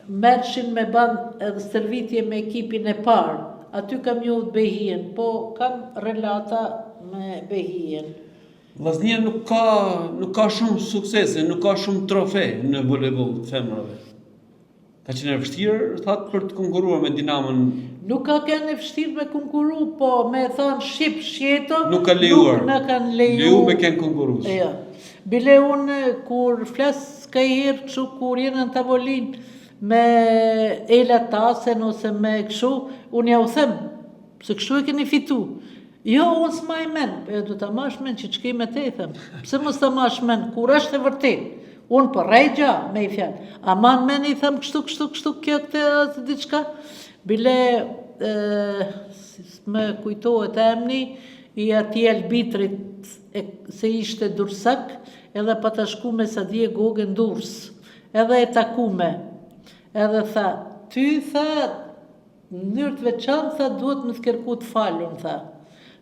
[SPEAKER 2] mershin me ban edhe stërvitje me ekipin e parë. Aty kam njohët Behijen, po kam relata me Behijen.
[SPEAKER 1] Vllaznia nuk ka shumë suksese, nuk ka shumë trofe në volejboll të femrave. Ka qenë vështirë, thatë, për të konkuruar me Dinamon?
[SPEAKER 2] Nuk ka qenë vështirë me konkuru, po me thanë shqip shjeto,
[SPEAKER 1] nuk ka lejuar.
[SPEAKER 2] Nuk na kanë leju.
[SPEAKER 1] Leju me kënë konkurus.
[SPEAKER 2] Ja. Bile unë, kur flasë ka I herë këshu, kur jenë në tavolinë, me Ela Tasen ose me këshu, unë ja u them, se kështu e keni fitu. Jo, unë s'ma I men, du ta mash men që qëki me te I them. Pse mos ta mash men, kur është e vërtet. Unë për rejgja me I fjalë. Aman men I them kështu, kjo këtë atë diçka. Bile, me kujtohet emni, I ati Albitrit, se ishte Dursak, edhe pa ta shku me Sadie Gogën Durs. Edhe e takume. Edhe tha, ty tha, në mënyrë të veçantë, tha, duhet më të kërku të falun, tha.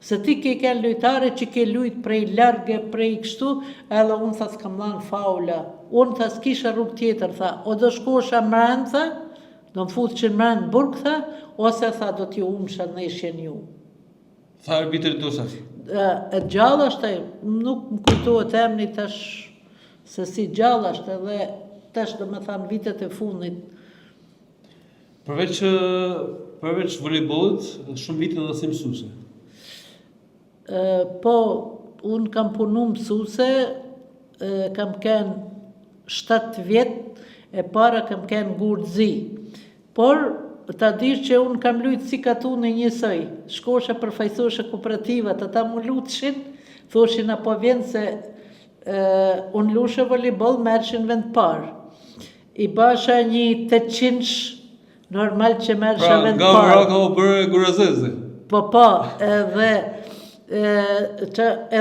[SPEAKER 2] Se ti ke kënë lojtare që ke lujt prej large, prej kështu, edhe unë tha s'kam dhanë faula. Unë tha s'kisha rrugë tjetër, tha, o do shkosha mrend, tha, do më futë që mrend burg, tha, ose tha, do t'ju umsha në ishen ju.
[SPEAKER 1] Tha arbitrit Dursak.
[SPEAKER 2] E gjalla është, nuk më kujtohet emni tash, se si gjalla është, edhe tash do me thanë vitet e fundit.
[SPEAKER 1] Përveç volejbollit, shumë vite dhe si mësuse.
[SPEAKER 2] Po, unë kam punu mësuse, kam kenë 7 vjetë, e para kam kenë Gurdzi. Por, ta dirë që unë kam lujtë si katu në njësoj. Shkosha përfajsosha kooperativat, ata mu lutëshin, thoshin apo vjenë se unë lushe volejbol, mershin vend parë. I basha një 800, normal që mersha vend parë.
[SPEAKER 1] Pra, nga vraka o bërë Gurazeze.
[SPEAKER 2] Po,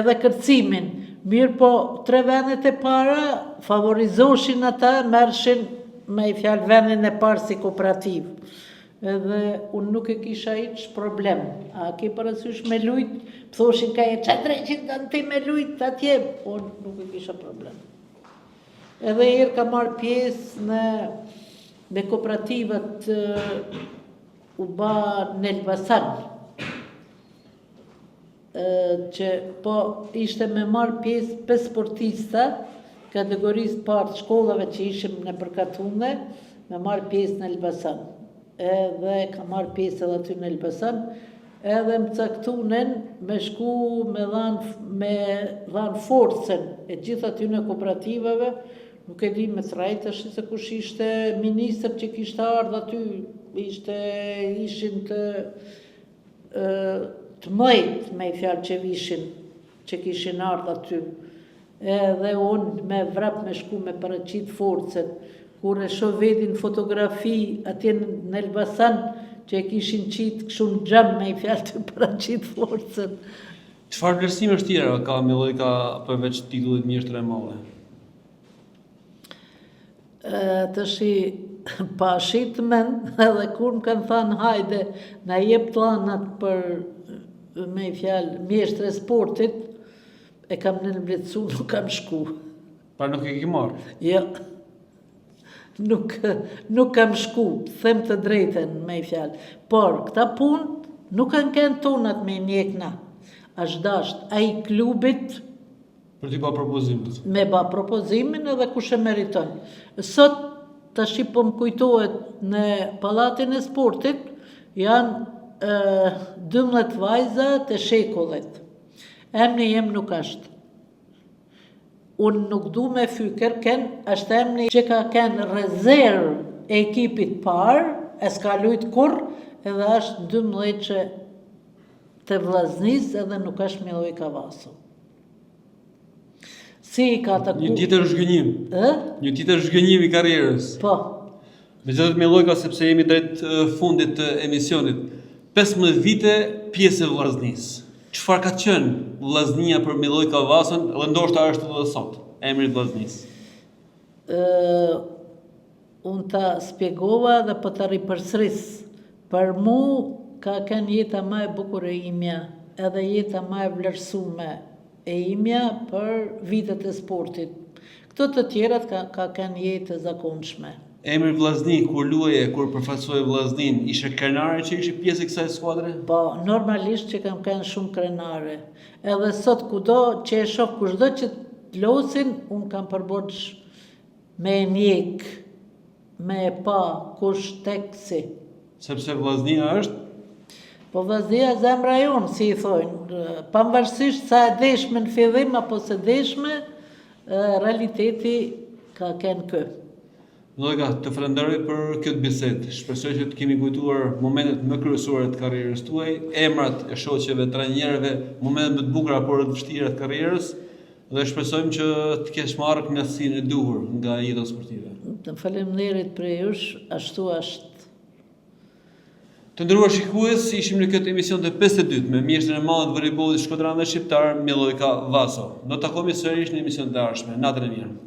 [SPEAKER 2] edhe kërcimin. Mirë po, 3 vendet e para, favorizoshin ata, mershin me I fjalë vendin e parë si kooperativ. Edhe unë nuk e kisha iqë problem. A ke parasysh me lujt, thoshin ka e qëtëre që në ti me lujt atje, unë nuk e kisha problem. Edhe herë ka marrë pjesë me kooperativat u ba në Elbasan, që po ishte me marrë pjesë 5 sportista, kategorisë partë shkollave që ishim në përkatune, me marrë pjesë në Elbasan. Edhe ka marrë pjesë edhe aty në Elbasan, edhe më caktunen me shku me dhanë forcen e gjithë aty në kooperativave, nuk e di me trajtash se kush ishte ministër që kishte ardhur aty, ishin të mëjt me i fjalë që vishin, që kishin ardhur aty. Edhe unë me vrap me shku me paraqit forcen, kur e shoh vetin fotografi atje në Elbasan, që e kishin qitë kështu në xham me i fjalë të paraqit forcen.
[SPEAKER 1] Çfarë vlerësimesh tjera ka Milojka përveç titullit mjeshtër e madhe?
[SPEAKER 2] Tashi pa shitmen edhe kur më kanë thënë hajde na jep planat për me i fjalë mjeshtër e sportit, e kam nënvlerësu, nuk kam shku.
[SPEAKER 1] Pra nuk e ke marrë?
[SPEAKER 2] Jo. Nuk kam shku, them të drejten me i fjalë. Por këta punë nuk kanë kënë tonat me njekna. Ashtë dasht, a i klubit
[SPEAKER 1] Për t'i ba propozimin?
[SPEAKER 2] Me ba propozimin edhe kush e meriton. Sot, tash po më kujtohet në Pallatin e Sportit, janë 12 vajza të shekullit. Emni jem nuk ashtë. Unë nuk du me fyker, është emni që ka kenë rezervë e ekipit parë, e s'ka lujt kur, edhe është 12 që të Vllaznis edhe nuk është Milojka Vaso. Si ka të
[SPEAKER 1] Një tjetër zhgënjim. Një tjetër zhgënjim i karrierës.
[SPEAKER 2] Po.
[SPEAKER 1] Megjithatë Milojka, sepse jemi drejt fundit të emisionit, 15 vite pjesë e Vllaznis. Çfarë ka qenë Vllaznia për Milojka Vason, dhe ndoshta është edhe sot, emri i Vllaznis?
[SPEAKER 2] Unë ta spjegova dhe po ta ripërsëris. Për mu ka qenë jeta më e bukur e imja, edhe jeta më e vlerësume e imja për vitet e sportit. Këto të tjerat ka qenë jetë e zakonshme.
[SPEAKER 1] Emri Vllazni, kur luaje, kur përfaqësoi Vllaznin, ishe krenare që ishe pjesë e kësaj skuadre?
[SPEAKER 2] Po, normalisht që kam qenë shumë krenare. Edhe sot kudo që e shoh kushdo që të losin, unë kam përborç me njek, me pa kush teksi.
[SPEAKER 1] Sepse Vllaznia është?
[SPEAKER 2] Po Vllaznia zemra jonë, si i thojnë. Pavarësisht sa e deshme në fillim apo se deshme, realiteti ka qenë kë.
[SPEAKER 1] Milojka, të falenderoj për këtë bisedë. Shpresoj që të kemi kujtuar momentet më kryesore të karrierës tuaj, emrat e shoqeve, trajnerëve, momentet më të bukura por të vështira të karrierës, dhe shpresojmë që të kesh marrë kënaqësinë e duhur nga jeta sportive.
[SPEAKER 2] Të faleminderit për jush, ashtu është.
[SPEAKER 1] Të nderuar shikues, ishim në këtë emision të 52 me mjeshtrin e madh të voleybollit shkodran dhe shqiptar Milojka Vaso. Do të takohemi sërish në emision të ardhshëm. Natën e mirë.